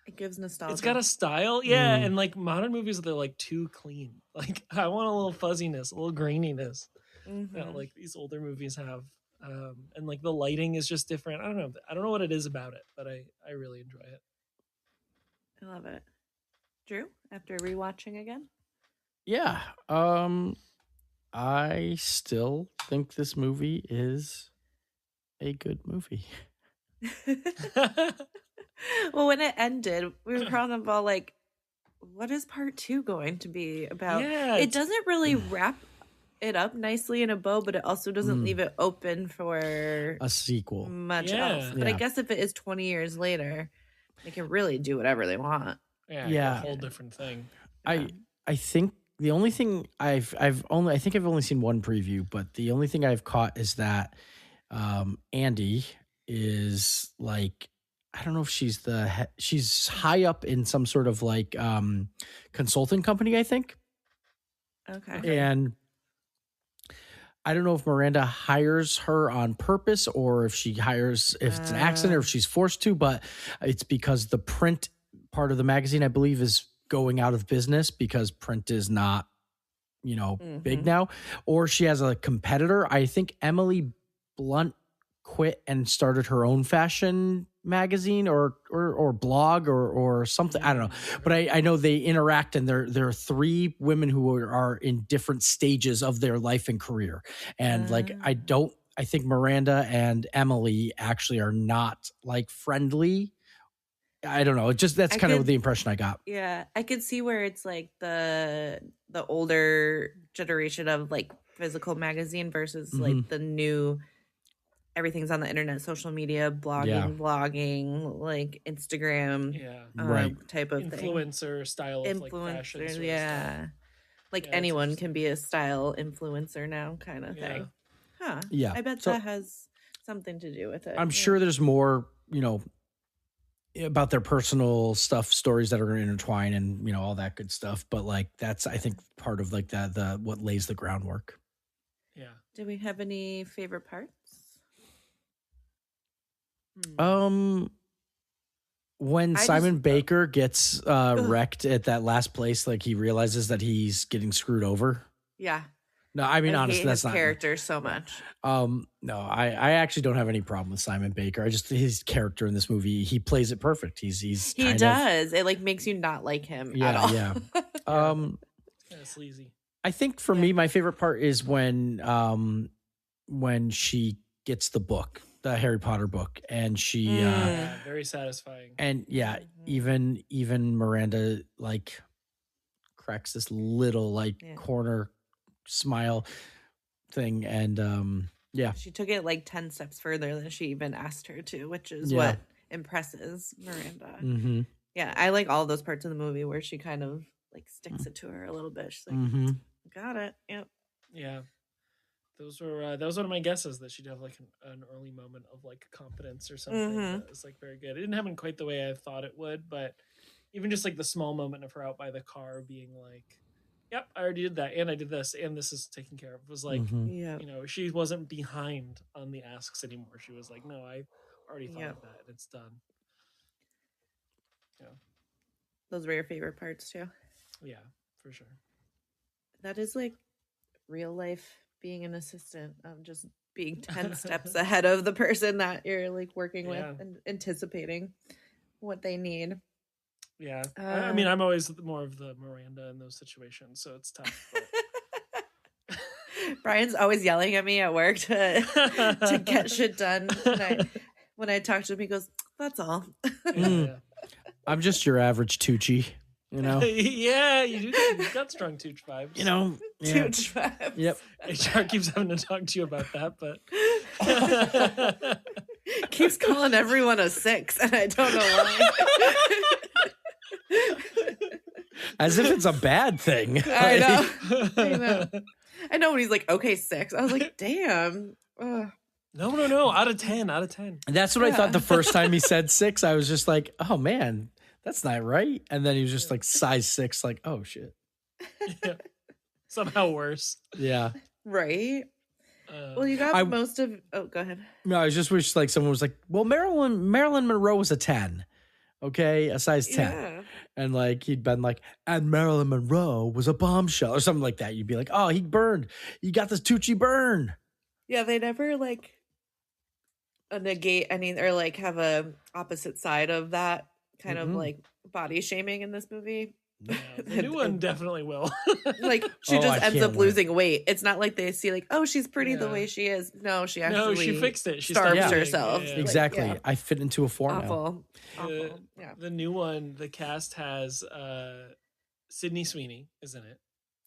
it gives nostalgia. It's got a style, yeah, and like modern movies they're like too clean. Like I want a little fuzziness, a little graininess that like these older movies have. And like the lighting is just different. I don't know what it is about it, but I really enjoy it. I love it. Drew, after rewatching again? Yeah. I still think this movie is a good movie. Well, when it ended, we were kind of all like, what is part 2 going to be about? Yeah, it doesn't really wrap it up nicely in a bow, but it also doesn't leave it open for a sequel. Much else. But I guess if it is 20 years later, they can really do whatever they want. Yeah. A whole different thing. I think the only thing I've only seen one preview, but the only thing I've caught is that Andy is like, I don't know if she's she's high up in some sort of like consulting company, I think. Okay. And I don't know if Miranda hires her on purpose or if if it's an accident or if she's forced to, but it's because the print part of the magazine, I believe, is going out of business because print is not, big now. Or she has a competitor. I think Emily Blunt quit and started her own fashion magazine or blog or something. I don't know, but I know they interact, and there are three women who are in different stages of their life and career. And like, I think Miranda and Emily actually are not like friendly. I don't know. That's kind of the impression I got. Yeah, I could see where it's like the older generation of like physical magazine versus like the new, everything's on the internet, social media, blogging, like Instagram, type of influencer style of like fashion. Stuff. Like anyone can be a style influencer now, kind of thing. Huh? Yeah, I bet that has something to do with it. I'm sure there's more, about their personal stuff, stories that are going to intertwine, and all that good stuff. But like, that's, I think, part of like the what lays the groundwork. Yeah. Do we have any favorite parts? When Simon Baker gets wrecked at that last place, like he realizes that he's getting screwed over. Yeah. No, I mean, honestly, that's not character so much. No, I actually don't have any problem with Simon Baker. his character in this movie, he plays it perfect. He does. It like makes you not like him at all. Yeah. It's kind of sleazy. I think for me, my favorite part is when she gets the book, the Harry Potter book, and she very satisfying. And even Miranda like cracks this little like corner smile thing, and she took it like 10 steps further than she even asked her to, which is what impresses Miranda. Yeah, I like all those parts of the movie where she kind of like sticks it to her a little bit. She's like, got it. Yep. Yeah. Those were that was one of my guesses, that she'd have like an early moment of like confidence or something. That was like very good. It didn't happen quite the way I thought it would, but even just like the small moment of her out by the car being like, yep, I already did that, and I did this, and this is taken care of. It was like, she wasn't behind on the asks anymore. She was like, no, I already thought of that, and it's done. Yeah. Those were your favorite parts too? Yeah, for sure. That is like real life being an assistant, just being 10 steps ahead of the person that you're like working with and anticipating what they need. Yeah. I mean, I'm always more of the Miranda in those situations, so it's tough. Brian's always yelling at me at work to get shit done. When I talk to him, he goes, that's all. I'm just your average Tucci, Yeah, you've got strong Tooch vibes. Tooch vibes. Yep. HR keeps having to talk to you about that, but keeps calling everyone a 6, and I don't know why. As if it's a bad thing. I know when he's like, okay, 6. I was like, damn. No. Out of 10. That's what I thought the first time he said 6. I was just like, oh man, that's not right. And then he was just like size 6, like, oh shit. Yeah. Somehow worse. Yeah. Right. Well, you got most of. Oh, go ahead. No, I just wish like someone was like, well, Marilyn Monroe was a 10. Okay, a size 10. Yeah. And like he'd been like, and Marilyn Monroe was a bombshell or something like that. You'd be like, oh, he burned. You got this Tucci burn. Yeah, they never like negate any or like have a opposite side of that kind of like body shaming in this movie. Yeah, the new one definitely will. Like she just ends up losing weight. It's not like they see like, oh, she's pretty the way she is. No, she fixed it. She starved herself. Yeah. Exactly. Like, I fit into a form. Awful. Yeah. The new one, the cast has Sydney Sweeney is in it.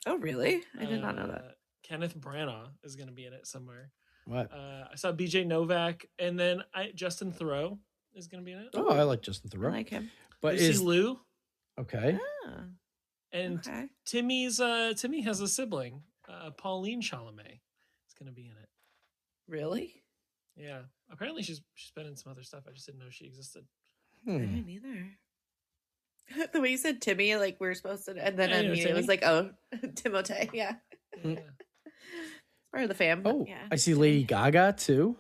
Oh, really? I did not know that. Kenneth Branagh is going to be in it somewhere. What? I saw BJ Novak, and then Justin Theroux is going to be in it. Oh, I like Justin Theroux. I like him. But Lucy Liu. Okay. And Timmy has a sibling, Pauline Chalamet, is going to be in it. Really? Yeah. Apparently she's been in some other stuff. I just didn't know she existed. I didn't either. The way you said Timmy, like we were supposed to, and then Yeah, immediately it was like, oh, Timothée, yeah. Yeah. It's part of the fam. Oh, yeah. I see Lady Gaga too.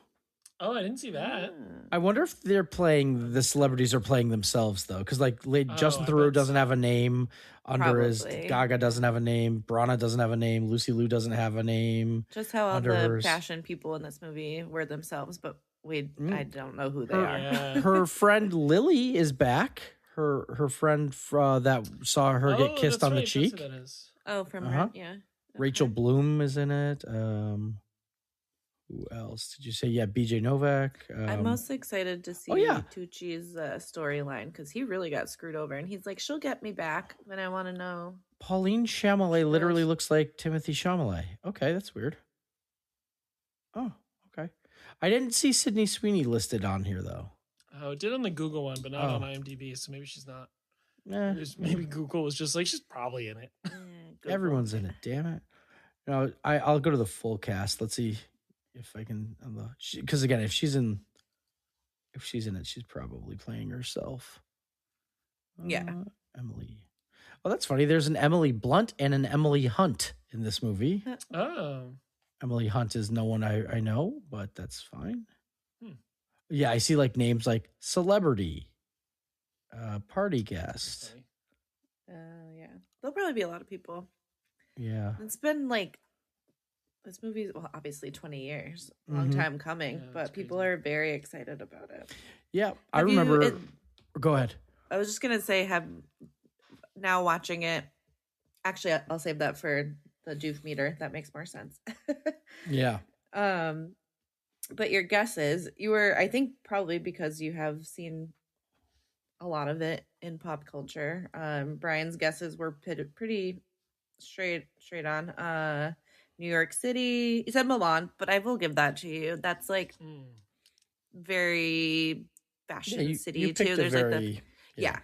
Oh, I didn't see that. I wonder if they're playing, the celebrities are playing themselves though, because like Justin I Theroux bet doesn't so. have a name under his. Probably. Gaga doesn't have a name. Brana doesn't have a name. Lucy Liu doesn't have a name. Just how all under the hers. fashion people in this movie were themselves, but I don't know who they Her, are. Yeah. her friend Lily is back. Her friend that saw her get kissed that's on the right. cheek. That's who that is. Oh, from Uh-huh. Rent, yeah. Rachel Bloom is in it. Who else did you say? Yeah, BJ Novak. I'm most excited to see Tucci's storyline because he really got screwed over, and he's like, "She'll get me back," but I want to know. Pauline Chalamet literally looks like Timothy Chalamet. Okay, that's weird. Oh, okay. I didn't see Sydney Sweeney listed on here though. Oh, it did on the Google one, but not on IMDb. So maybe she's not. Yeah. Maybe Google was just like, she's probably in it. Everyone's in it. Damn it. No, I'll go to the full cast. Let's see if I can. Because again, if she's in it, she's probably playing herself. Yeah. Emily. Oh, that's funny. There's an Emily Blunt and an Emily Hunt in this movie. Oh. Emily Hunt is no one I know, but that's fine. Yeah, I see like names like celebrity, party guest. Yeah. There'll probably be a lot of people. Yeah. It's been like, this movie's, well, obviously 20 years. Long time coming, but people are very excited about it. Yeah, I remember. Go ahead. I was just going to say, now watching it, actually, I'll save that for the Doof meter. That makes more sense. Yeah. But your guesses, you were, I think, probably because you have seen a lot of it in pop culture. Brian's guesses were pretty straight on. New York City. He said Milan, but I will give that to you. That's like very fashion city too. There's yeah.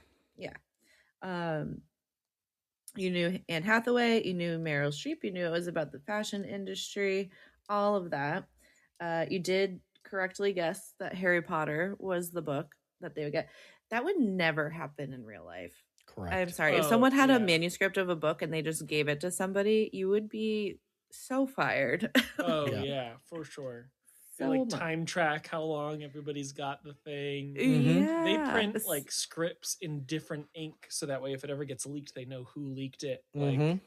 You knew Anne Hathaway. You knew Meryl Streep. You knew it was about the fashion industry. All of that. You did correctly guess that Harry Potter was the book that they would get. That would never happen in real life. Correct. I'm sorry. If someone had a manuscript of a book and they just gave it to somebody, you would be so fired. Oh, yeah, for sure. So like time track how long everybody's got the thing. Yeah. They print like scripts in different ink so that way if it ever gets leaked, they know who leaked it. Like,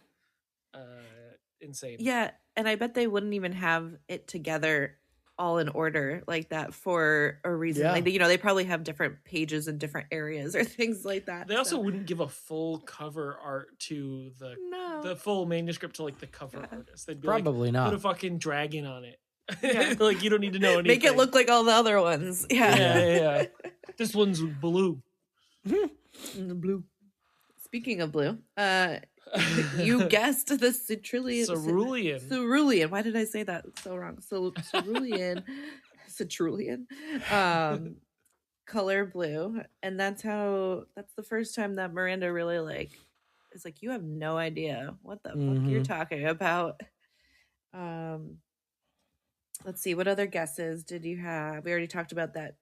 insane. Yeah, and I bet they wouldn't even have it together all in order like that for a reason. Yeah. Like, you know, they probably have different pages in different areas or things like that. They also wouldn't give a full cover art to the full manuscript to like the cover artist. They'd be probably like, not. put a fucking dragon on it. Yeah. Like you don't need to know anything. Make it look like all the other ones. Yeah. This one's blue. Blue. Speaking of blue, you guessed the cerulean. Why did I say that so wrong? Cerulean. Color blue. And that's the first time that Miranda really is like, you have no idea what the fuck you're talking about. Let's see, what other guesses did you have? We already talked about that.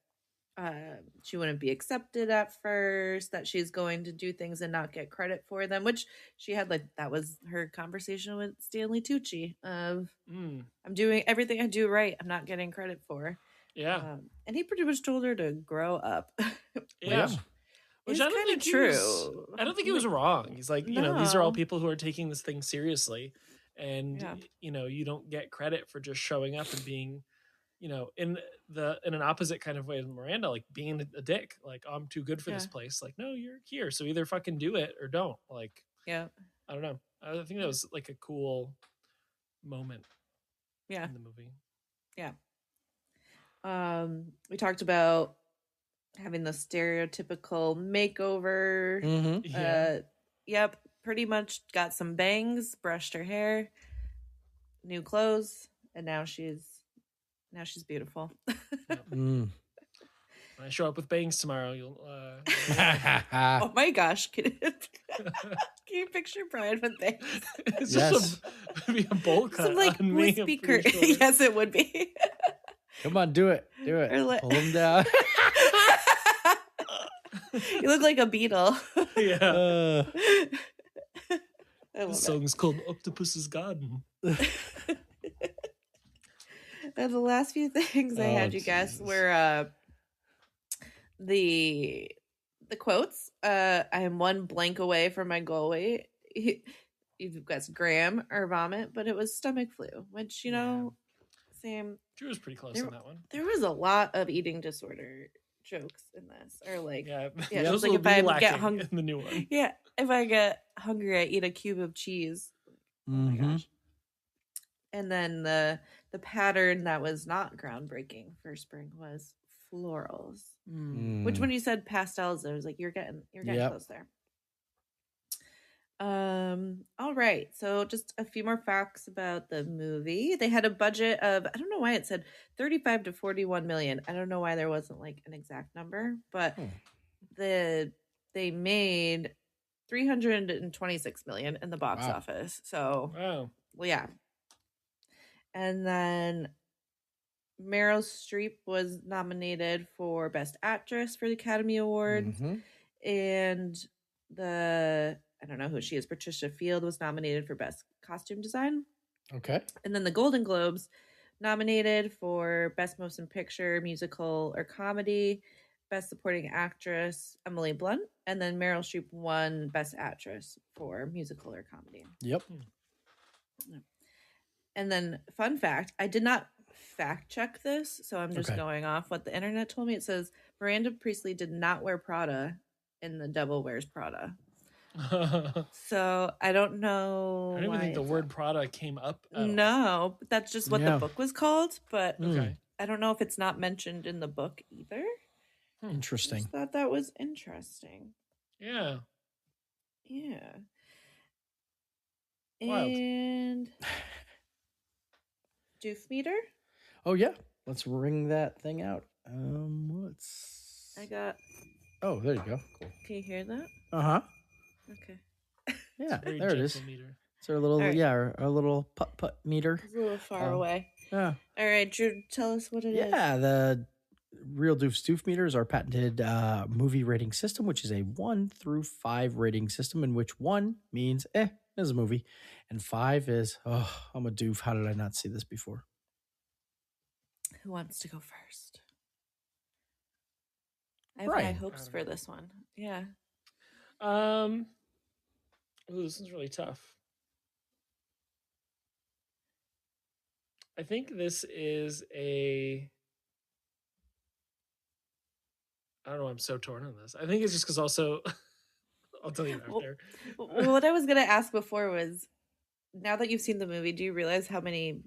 She wouldn't be accepted at first, that she's going to do things and not get credit for them, which she had that was her conversation with Stanley Tucci of I'm doing everything I do right, I'm not getting credit for. Yeah. And he pretty much told her to grow up. Yeah. Which I don't think true. I don't think he was wrong. He's like, you know, these are all people who are taking this thing seriously. And you know, you don't get credit for just showing up and being, you know, in an opposite kind of way than Miranda, like being a dick, like, oh, I'm too good for this place. Like, no, you're here, so either fucking do it or don't. Like, I don't know. I think that was like a cool moment. Yeah, in the movie. Yeah. We talked about having the stereotypical makeover. Yep. Pretty much got some bangs, brushed her hair, new clothes, and now she's beautiful. When I show up with bangs tomorrow, you'll oh my gosh, can you picture Brian with bangs? It's just be a bowl cut. Some like wispy curtain. Yes, it would be. Come on, do it. Do it. Pull him down. You look like a beetle. Yeah. The song's called Octopus's Garden. And the last few things I had you guess were the quotes. I am one blank away from my goal weight. You've got gram or vomit, but it was stomach flu, which, you know, Sam. Drew was pretty close on that one. There was a lot of eating disorder jokes in this, or like, those like if I get hungry in the new one. Yeah, if I get hungry, I eat a cube of cheese. Oh my gosh! And then the pattern that was not groundbreaking for spring was florals, which when you said pastels, I was like, you're getting close there. All right, so just a few more facts about the movie. They had a budget of, I don't know why it said 35 to 41 million. I don't know why there wasn't like an exact number, but they made 326 million in the box office. So well, yeah. And then Meryl Streep was nominated for Best Actress for the Academy Award, and I don't know who she is. Patricia Field was nominated for Best Costume Design. Okay. And then the Golden Globes nominated for Best Motion Picture, Musical, or Comedy. Best Supporting Actress, Emily Blunt. And then Meryl Streep won Best Actress for Musical or Comedy. Yep. And then, fun fact, I did not fact check this, so I'm just going off what the internet told me. It says Miranda Priestly did not wear Prada in The Devil Wears Prada. So I don't know. I don't even think the word Prada came up. No, but that's just what the book was called. But I don't know if it's not mentioned in the book either. Interesting. I just thought that was interesting. Yeah. Wild. And Doof meter. Oh yeah, let's ring that thing out. I got. Oh, there you go. Cool. Can you hear that? Okay. Yeah, there it is. Meter. It's our little, our little putt meter. It's a little far away. Yeah. All right, Drew, tell us what it is. Yeah, the Reel Doofs Doof meter is our patented movie rating system, which is a 1 through 5 rating system, in which 1 means it's a movie, and 5 is I'm a doof. How did I not see this before? Who wants to go first? I have high hopes for this one. Yeah. This is really tough. I think this is I don't know. I'm so torn on this. I think it's just because also, I'll tell you after. Well, what I was going to ask before was, now that you've seen the movie, do you realize how many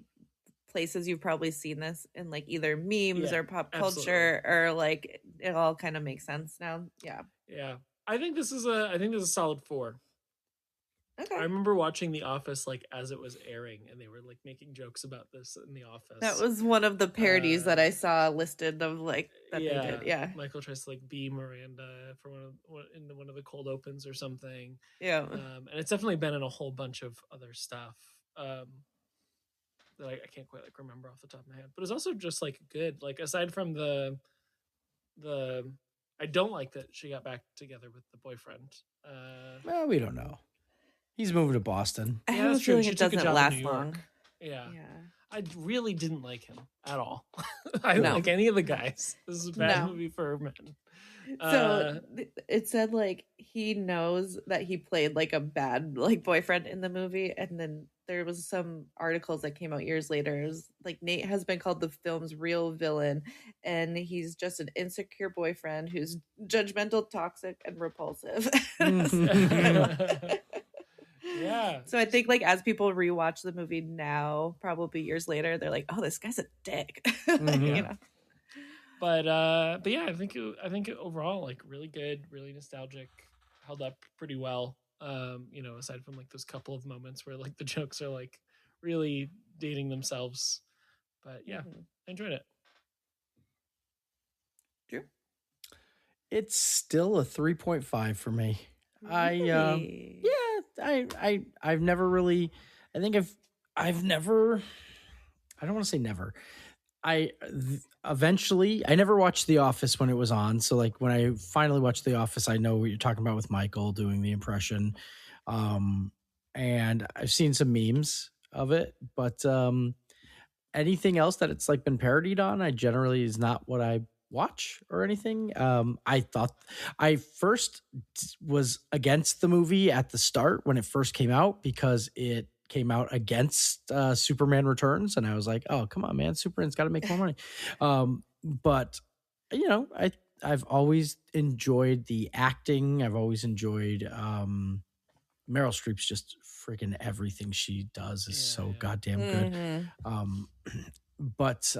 places you've probably seen this in, like either memes or pop culture, or like it all kind of makes sense now? Yeah. I think this is a solid 4. Okay. I remember watching The Office like as it was airing, and they were like making jokes about this in The Office. That was one of the parodies that I saw listed of like that they did. Yeah. Michael tries to like be Miranda for one of the cold opens or something. Yeah. And it's definitely been in a whole bunch of other stuff that I can't quite like remember off the top of my head. But it's also just like good. Like aside from the I don't like that she got back together with the boyfriend. Well, we don't know. He's moving to Boston. I have a feeling it doesn't last long. Yeah. I really didn't like him at all. I didn't like any of the guys. This is a bad movie for men. So it said like he knows that he played like a bad like boyfriend in the movie, and then there was some articles that came out years later. It was like Nate has been called the film's real villain, and he's just an insecure boyfriend who's judgmental, toxic, and repulsive. Yeah. So I think like as people rewatch the movie now, probably years later, they're like, "Oh, this guy's a dick," you know. But yeah, I think overall like really good, really nostalgic, held up pretty well. Aside from like those couple of moments where like the jokes are like really dating themselves. But yeah, I enjoyed it. Drew? It's still a 3.5 for me. Really? I've never really, I think I've never, I don't want to say never. Eventually, I never watched The Office when it was on. So like when I finally watched The Office, I know what you're talking about with Michael doing the impression. And I've seen some memes of it, but anything else that it's like been parodied on, I generally is not what I watch or anything. I thought I first was against the movie at the start when it first came out because it came out against Superman Returns, and I was like, oh come on man, Superman's got to make more money. But you know, I've always enjoyed the acting. I've always enjoyed Meryl Streep's just freaking everything she does is so goddamn good. But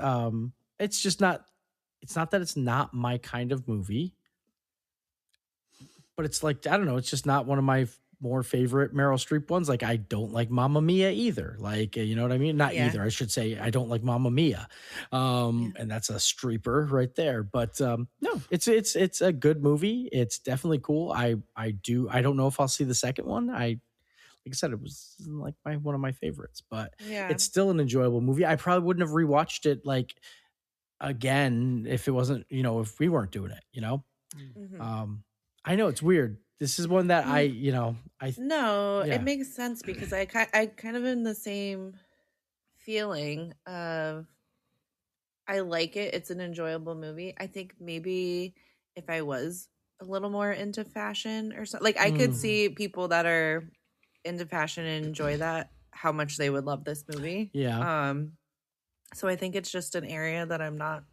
it's just not, it's not that it's not my kind of movie, but it's like, I don't know, it's just not one of my more favorite Meryl Streep ones. Like I don't like Mamma Mia either. Like, you know what I mean? Not either. I should say I don't like Mamma Mia. And that's a Streeper right there. But no, it's a good movie. It's definitely cool. I don't know if I'll see the second one. Like I said, it was like one of my favorites, but it's still an enjoyable movie. I probably wouldn't have rewatched it like again if it wasn't, you know, if we weren't doing it, you know. I know it's weird. This is one that it makes sense because I kind of in the same feeling of I like it. It's an enjoyable movie. I think maybe if I was a little more into fashion or something, like I could see people that are into fashion and enjoy that, how much they would love this movie. So I think it's just an area that I'm not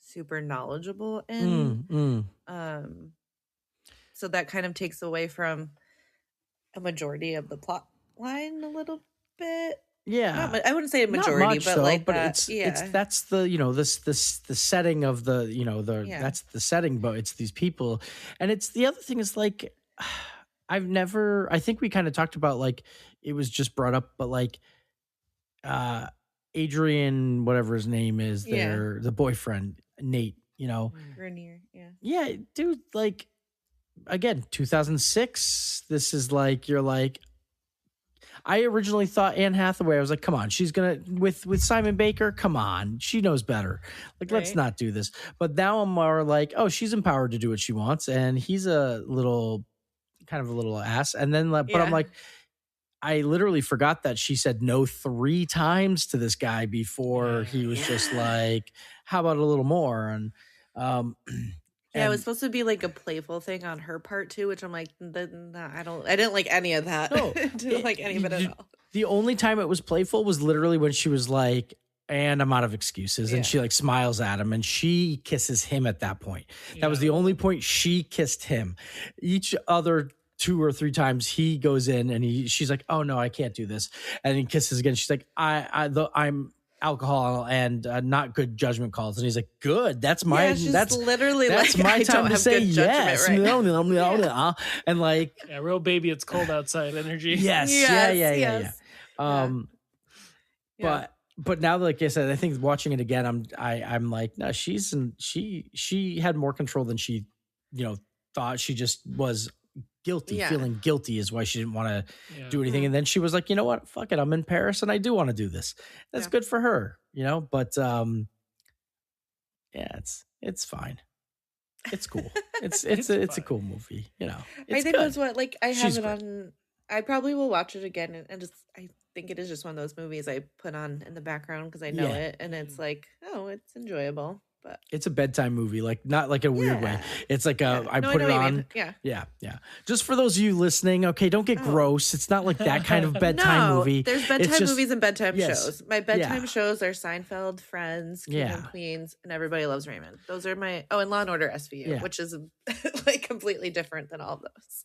super knowledgeable in. So that kind of takes away from a majority of the plot line a little bit. I wouldn't say a majority, but though, like but it's that's the, you know, the setting of the, you know, that's the setting, but it's these people. And it's the other thing is like I think we kind of talked about like it was just brought up, but like Adrian, whatever his name is, the boyfriend, Nate, you know. Grenier, dude, like again, 2006. This is like you're like. I originally thought Anne Hathaway. I was like, come on, she's gonna with Simon Baker. Come on, she knows better. Like, let's not do this. But now I'm more like, oh, she's empowered to do what she wants, and he's a little ass. And then, but I'm like, I literally forgot that she said no 3 times to this guy before he was just like, how about a little more? And it was supposed to be like a playful thing on her part too, which I'm like, I didn't like any of that. No, didn't like any of it at all. The only time it was playful was literally when she was like, and I'm out of excuses. And she like smiles at him and she kisses him at that point. That was the only point she kissed him. Each other 2 or 3 times he goes in and she's like, oh no, I can't do this. And he kisses again. She's like, I'm alcohol and not good judgment calls, and he's like, good, that's my that's literally that's like, my time to say yes right and like real baby it's cold outside energy. But now, like I said, I think watching it again, I'm like, no, she had more control than she, you know, thought. She just was guilty, feeling guilty is why she didn't want to do anything. And then she was like, you know what, fuck it, I'm in Paris and I do want to do this. That's good for her, you know. But it's fine. It's cool. It's a cool movie, you know. I think that's what, like, I have it on. I probably will watch it again, and just I think it is just one of those movies I put on in the background because I know it, and it's like, oh, it's enjoyable. But it's a bedtime movie, like not like a weird way. It's like I put it on. Yeah. Just for those of you listening, okay, don't get gross. It's not like that kind of bedtime movie. There's bedtime movies and bedtime shows. My bedtime shows are Seinfeld, Friends, King and Queens, and Everybody Loves Raymond. Those are my and Law and Order SVU, which is like completely different than all of those.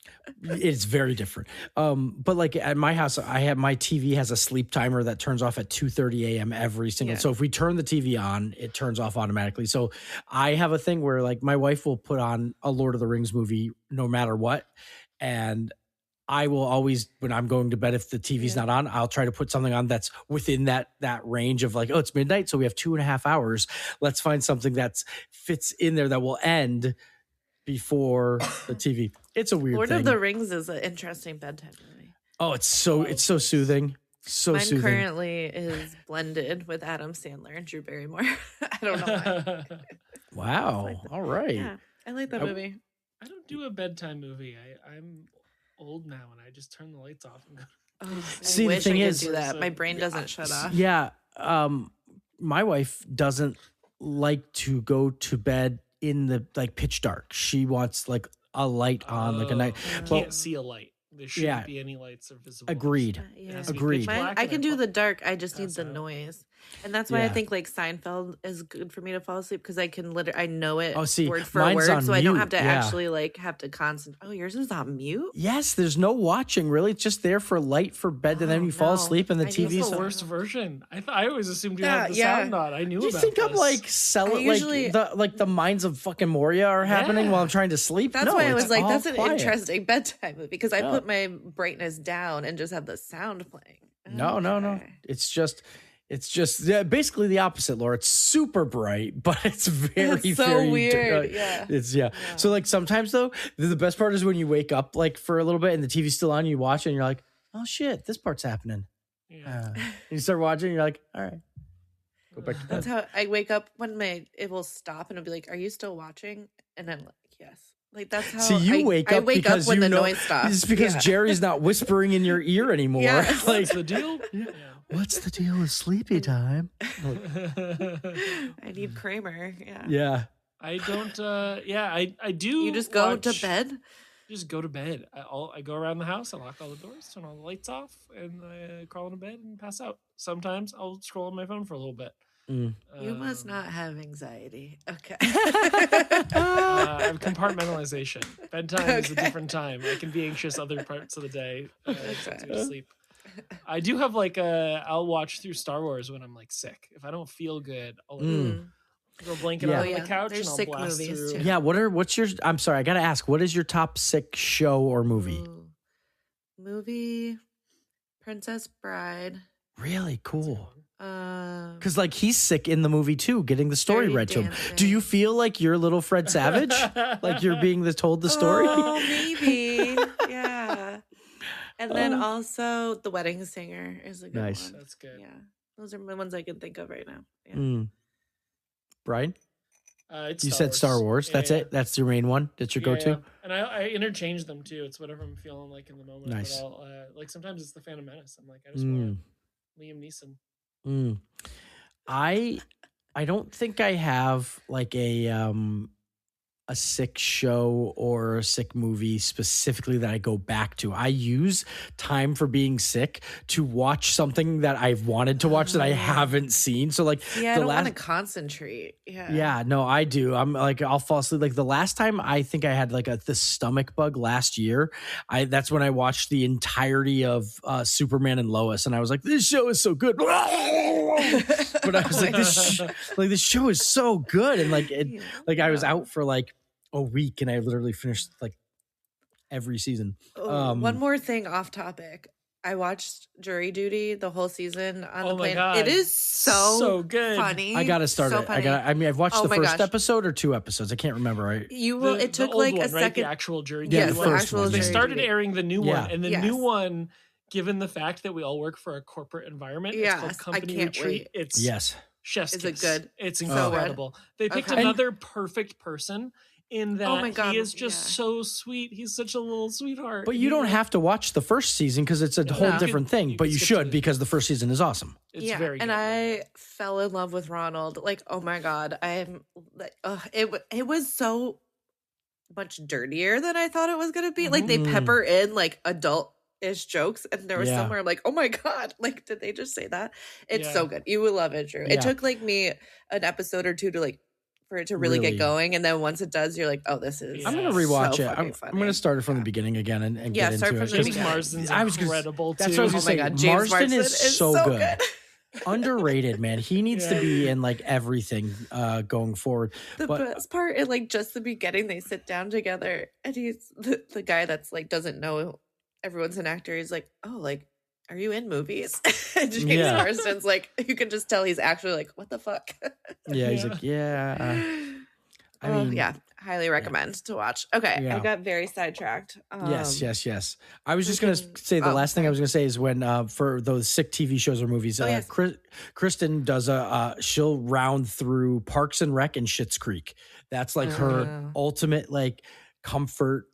It's very different. But like at my house, my TV has a sleep timer that turns off at 2:30 a.m. every single. So if we turn the TV on, it turns off automatically. So I have a thing where like my wife will put on a Lord of the Rings movie no matter what. And I will always, when I'm going to bed, if the TV's not on, I'll try to put something on that's within that range of like, oh, it's midnight, so we have 2.5 hours. Let's find something that fits in there that will end before the TV. It's a weird Lord thing. of the Rings is an interesting bedtime movie. Oh, it's so soothing. So Mine soothing. currently is blended with Adam Sandler and Drew Barrymore. I don't know why. Wow. Like All right. Yeah, I like that movie. I don't do a bedtime movie. I'm old now and I just turn the lights off and go. See, I wish the thing I could is, do that. My brain doesn't shut off. Yeah. My wife doesn't like to go to bed in the like pitch dark. She wants like a light on, like a night. I can't see a light. There shouldn't be any lights or visible. Agreed. Agreed. I can do the dark. I just need the noise. And that's why I think like Seinfeld is good for me to fall asleep because I can literally, I know it word for word. So I don't have to actually like have to concentrate. Oh, yours is on mute? Yes, there's no watching really. It's just there for light for bed and then you fall asleep and the TV's the worst version. I always assumed you had the sound on. I knew about this. Do you think I'm like like the Minds of fucking Moria are happening while I'm trying to sleep? That's why I was like, that's an interesting bedtime movie because I put my brightness down and just have the sound playing. No. It's just basically the opposite, Laura. It's super bright, but it's very weird. So like sometimes though, the best part is when you wake up like for a little bit and the TV's still on, you watch it and you're like, oh shit, this part's happening. Yeah. You start watching, and you're like, all right, go back to bed. That's how I wake up when it will stop and it'll be like, are you still watching? And I'm like, yes. Like that's how. See, you wake up because when the noise stops. It's because Jerry's not whispering in your ear anymore. Yeah. Like the deal. Yeah. What's the deal with sleepy time? I need Kramer. Yeah. Yeah. I don't. I do. You just go to bed. Just go to bed. I go around the house. I lock all the doors, turn all the lights off, and I crawl into bed and pass out. Sometimes I'll scroll on my phone for a little bit. You must not have anxiety. Okay. I have compartmentalization. Bedtime is a different time. I can be anxious other parts of the day to sleep. I do have like I'll watch through Star Wars when I'm like sick. If I don't feel good, I'll go blanket on the couch and I'll blast through. Too. Yeah, what's your I'm sorry, I gotta ask, what is your top sick show or movie? Movie Princess Bride. Really cool. Because like he's sick in the movie too, getting the story read to him. Do you feel like you're little Fred Savage? Like you're being told the story? Oh, maybe. Yeah. And then also The Wedding Singer is a good one. That's good. Yeah. Those are the ones I can think of right now. Yeah. Brian? You said Star Wars. That's it? That's your main one? That's your go-to? Yeah. And I interchange them too. It's whatever I'm feeling like in the moment. Nice. But like sometimes it's The Phantom Menace. I'm like, I just want Liam Neeson. I don't think I have like a sick show or a sick movie specifically that I go back to. I use time for being sick to watch something that I've wanted to watch that I haven't seen. So like, I don't want to concentrate. Yeah. Yeah, no, I do. I'm like, I'll fall asleep. Like the last time I think I had like the stomach bug last year, that's when I watched the entirety of Superman and Lois. And I was like, this show is so good. But I was like, this show is so good. And like, I was out for like a week and I literally finished like every season. One more thing off topic. I watched Jury Duty the whole season on the plane. God. It is so good. Funny. I gotta start it. Funny. I've watched the first episode or 2 episodes. I can't remember. Right? You will. It took like a second. The actual Jury Duty. Yeah, the first one. They started airing the new one, and the Yes. new one, given the fact that we all work for a corporate environment, it's called Company Retreat. Wait. It's chef's Is kiss. it good? It's incredible. They picked another perfect person. In that he is just so sweet. He's such a little sweetheart. But you don't have to watch the first season because it's a whole different thing. But you should because the first season is awesome. It's very good. And I fell in love with Ronald. Like, oh my God. I'm like, it was so much dirtier than I thought it was going to be. Like they pepper in like adult-ish jokes. And there was somewhere I'm like, oh my God. Like, did they just say that? It's so good. You will love it, Drew. It took like me an episode or two to like, for it to really get going, and then once it does, you're like, "Oh, this is." I'm gonna rewatch it. I'm gonna start it from the beginning again and get into start from it. the beginning. Marsden's incredible too. That's what I was gonna say. God, Marsden is so good. Underrated, man. He needs to be in like everything going forward. The best part is like just the beginning. They sit down together, and he's the guy that's like doesn't know everyone's an actor. He's like, "Oh, like." Are you in movies? And James Marsden's like, you can just tell he's actually like, what the fuck? He's like, I mean, highly recommend to watch. Okay, I got very sidetracked. Yes. I was just going to say the last thing I was going to say is when for those sick TV shows or movies, Kristen does she'll round through Parks and Rec and Schitt's Creek. That's like her ultimate like comfort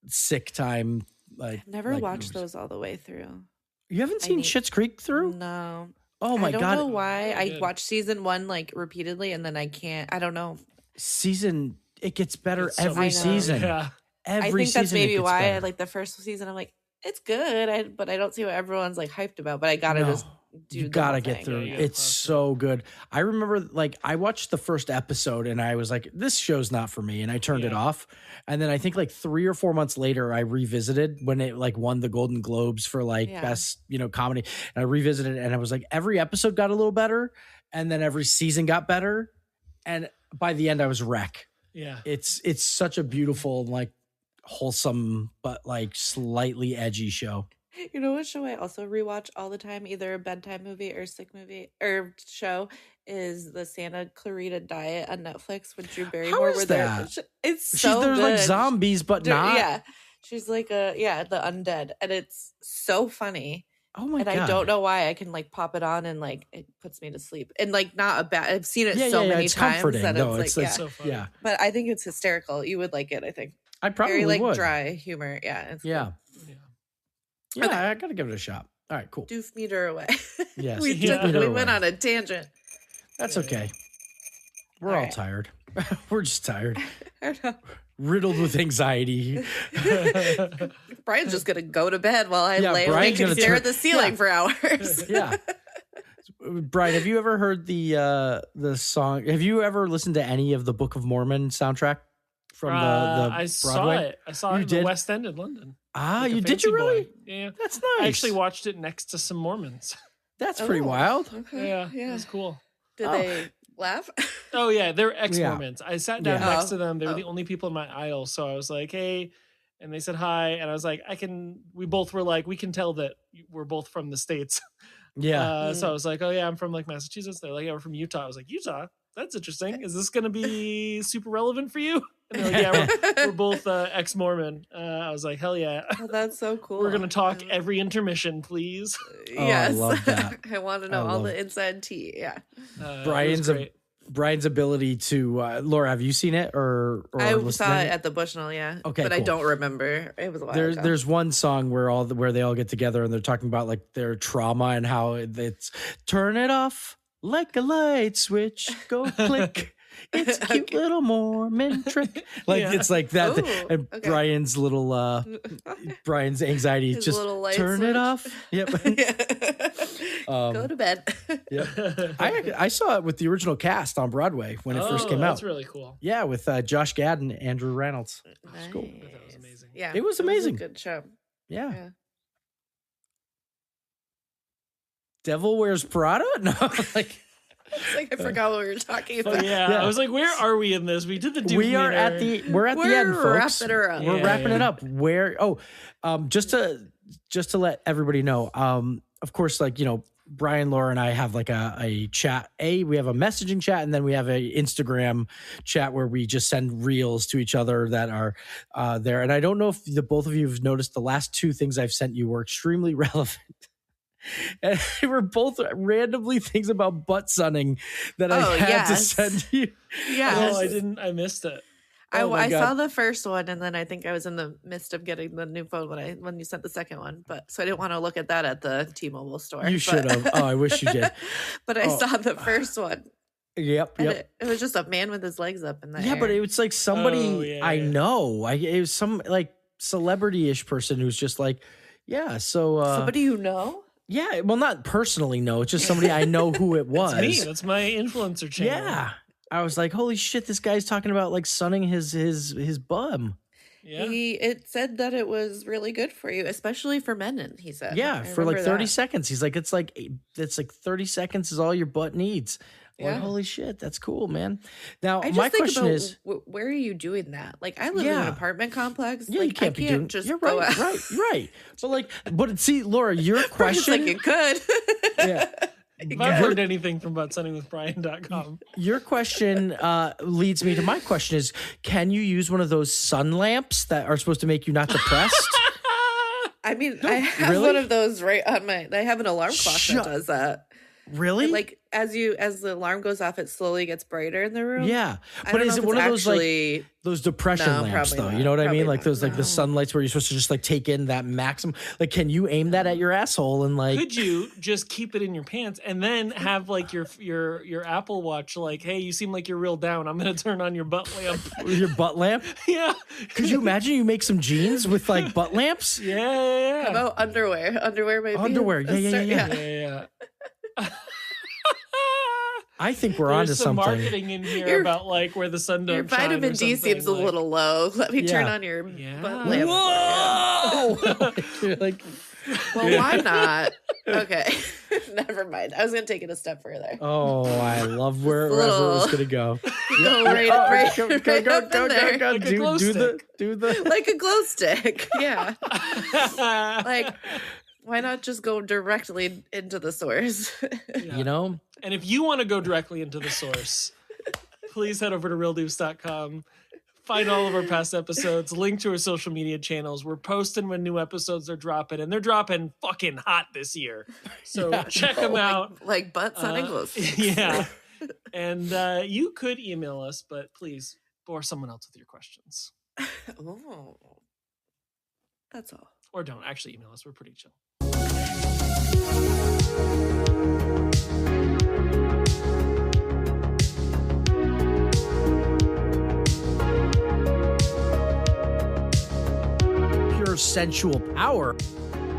sick time. Like never watched those all the way through. You haven't seen Schitt's Creek through? No. Oh my God. I don't know why. I watched season 1 like repeatedly and then I can't. I don't know. It gets better every season. Yeah. I think that's maybe why I like the first season. I'm like, it's good, but I don't see what everyone's like hyped about. But I gotta just do. You gotta get through. Yeah, it's so good. I remember like I watched the first episode and I was like, this show's not for me, and I turned it off. And then I think like 3 or 4 months later, I revisited when it like won the Golden Globes for like best comedy. And I revisited it and I was like, every episode got a little better, and then every season got better, and by the end I was wreck. Yeah, it's such a beautiful like wholesome but like slightly edgy show. You know what show I also rewatch all the time, either a bedtime movie or sick movie or show, is the Santa Clarita Diet on Netflix with Drew Barrymore. How is that? It's so there's good. Like zombies, but not. Yeah, she's like the undead, and it's so funny. Oh my God. I don't know why I can like pop it on and like it puts me to sleep, and like not a bad. I've seen it so many it's times comforting, that though. it's like so funny. Yeah, but I think it's hysterical. You would like it, I think. I probably very would. Dry humor. Yeah, it's yeah. Cool. Yeah, okay. I gotta give it a shot. All right, cool. Doof meter away. Yes, we went on a tangent. That's okay. We're all tired. We're just tired. I know. Riddled with anxiety. Brian's just gonna go to bed while I lay awake and stare at the ceiling for hours. Yeah. Brian, have you ever heard the song? Have you ever listened to any of the Book of Mormon soundtrack from the I Broadway? I saw it in the West End in London. Ah, like did you really? Boy. Yeah, that's nice. I actually watched it next to some Mormons. That's pretty wild. Okay. Yeah, it was cool. Did they laugh? Oh yeah, they're ex-Mormons. I sat down next to them. They were the only people in my aisle, so I was like, "Hey," and they said hi, and I was like, We both were like, "We can tell that we're both from the States." Yeah. So I was like, "Oh yeah, I'm from like Massachusetts." They're like, "Yeah, we're from Utah." I was like, "Utah? That's interesting. Is this going to be super relevant for you?" And they're like, "Yeah, we're both ex-Mormon." I was like, "Hell yeah!" Oh, that's so cool. We're going to talk every intermission, please. Yes, I love that. I want to know all the inside tea. Yeah, Brian's ability to Laura, have you seen it or I saw it at the Bushnell, okay, but cool. I don't remember. It was a while ago. There's one song where they all get together and they're talking about like their trauma and how it's turn it off like a light switch, go click. It's a cute little Mormon trick. Like it's like that. Ooh, and Brian's little Brian's anxiety his just turn it off. Yep. Go to bed. Yep. I saw it with the original cast on Broadway when it first came out. That's really cool. Yeah, with Josh Gad and Andrew Reynolds. Nice. It was cool. That was amazing. Yeah, it was amazing. Good show. Yeah. Devil Wears Prada? No, like. It's like I forgot what we were talking about. Yeah, I was like, "Where are we in this?" We did the Doom We are at the end, folks. Wrapping her up. We're wrapping it up. Just to let everybody know, of course, like Brian, Laura, and I have like a chat. We have a messaging chat, and then we have a Instagram chat where we just send reels to each other that are there. And I don't know if the both of you have noticed the last 2 things I've sent you were extremely relevant. And they were both randomly things about butt sunning that I had to send you. Yeah. Oh, I didn't. I missed it. I saw the first one, and then I think I was in the midst of getting the new phone when you sent the second one. But so I didn't want to look at that at the T-Mobile store. You should have. Oh, I wish you did. But I saw the first one. Yep. It was just a man with his legs up in the air. Yeah, but it was like somebody I know. It was some like celebrity-ish person who's just like, so somebody you know. Yeah, well, not personally, no. It's just somebody I know who it was. That's me. That's my influencer channel. Yeah, I was like, holy shit, this guy's talking about like sunning his bum. Yeah, it said that it was really good for you, especially for men. And he said, yeah, for like 30 seconds. He's like, it's like 30 seconds is all your butt needs. Yeah. Like, holy shit, that's cool, man. Now, my question is, where are you doing that? Like, I live in an apartment complex. Yeah, like, you can't be doing. Just you're go right, right. But see, Laura, your question, like you could. Yeah, If I've heard anything from buttsendingwithbrian.com. Your question leads me to my question is, can you use one of those sun lamps that are supposed to make you not depressed? I mean, I have one of those right on my, I have an alarm clock that does that. Really? And like as the alarm goes off, it slowly gets brighter in the room. Yeah. But is it one of those like those depression lamps though? You know what I mean? Like those like the sunlights where you're supposed to just like take in that maximum. Like, can you aim that at your asshole and like? Could you just keep it in your pants and then have like your Apple Watch like, hey, you seem like you're real down. I'm gonna turn on your butt lamp. Your butt lamp? Yeah. Could you imagine you make some jeans with like butt lamps? Yeah. How about underwear? Underwear maybe. Underwear. Yeah. I think we're onto something. There's some marketing in here about like where the sun don't your shine. Vitamin D seems a little low. Let me turn on your butt lamp. Whoa! You're like, well, why not? Okay, never mind. I was gonna take it a step further. Oh, I love wherever it was gonna go. Go right up go, in there. Like a glow stick. Do the like a glow stick. Yeah. Like, why not just go directly into the source? Yeah. You know? And if you want to go directly into the source, please head over to reeldoofs.com. Find all of our past episodes, link to our social media channels. We're posting when new episodes are dropping, and they're dropping fucking hot this year. So check them out. Like butts on glow sticks. Yeah. And you could email us, but please bore someone else with your questions. Oh. That's all. Or don't actually email us. We're pretty chill. Pure sensual power.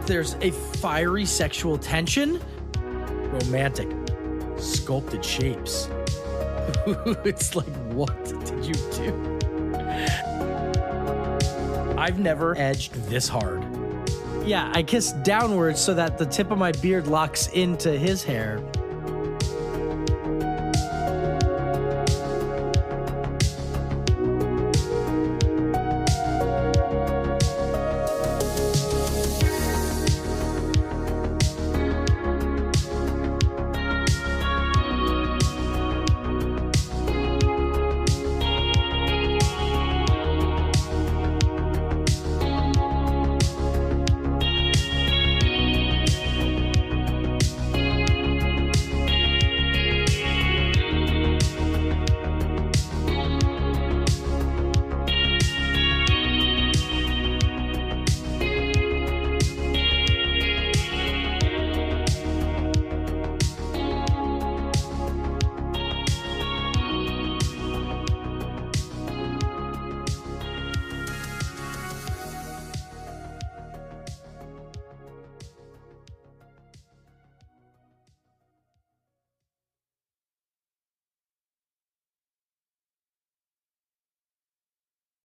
There's a fiery sexual tension, romantic, sculpted shapes. It's like, what did you do? I've never edged this hard. Yeah, I kiss downwards so that the tip of my beard locks into his hair.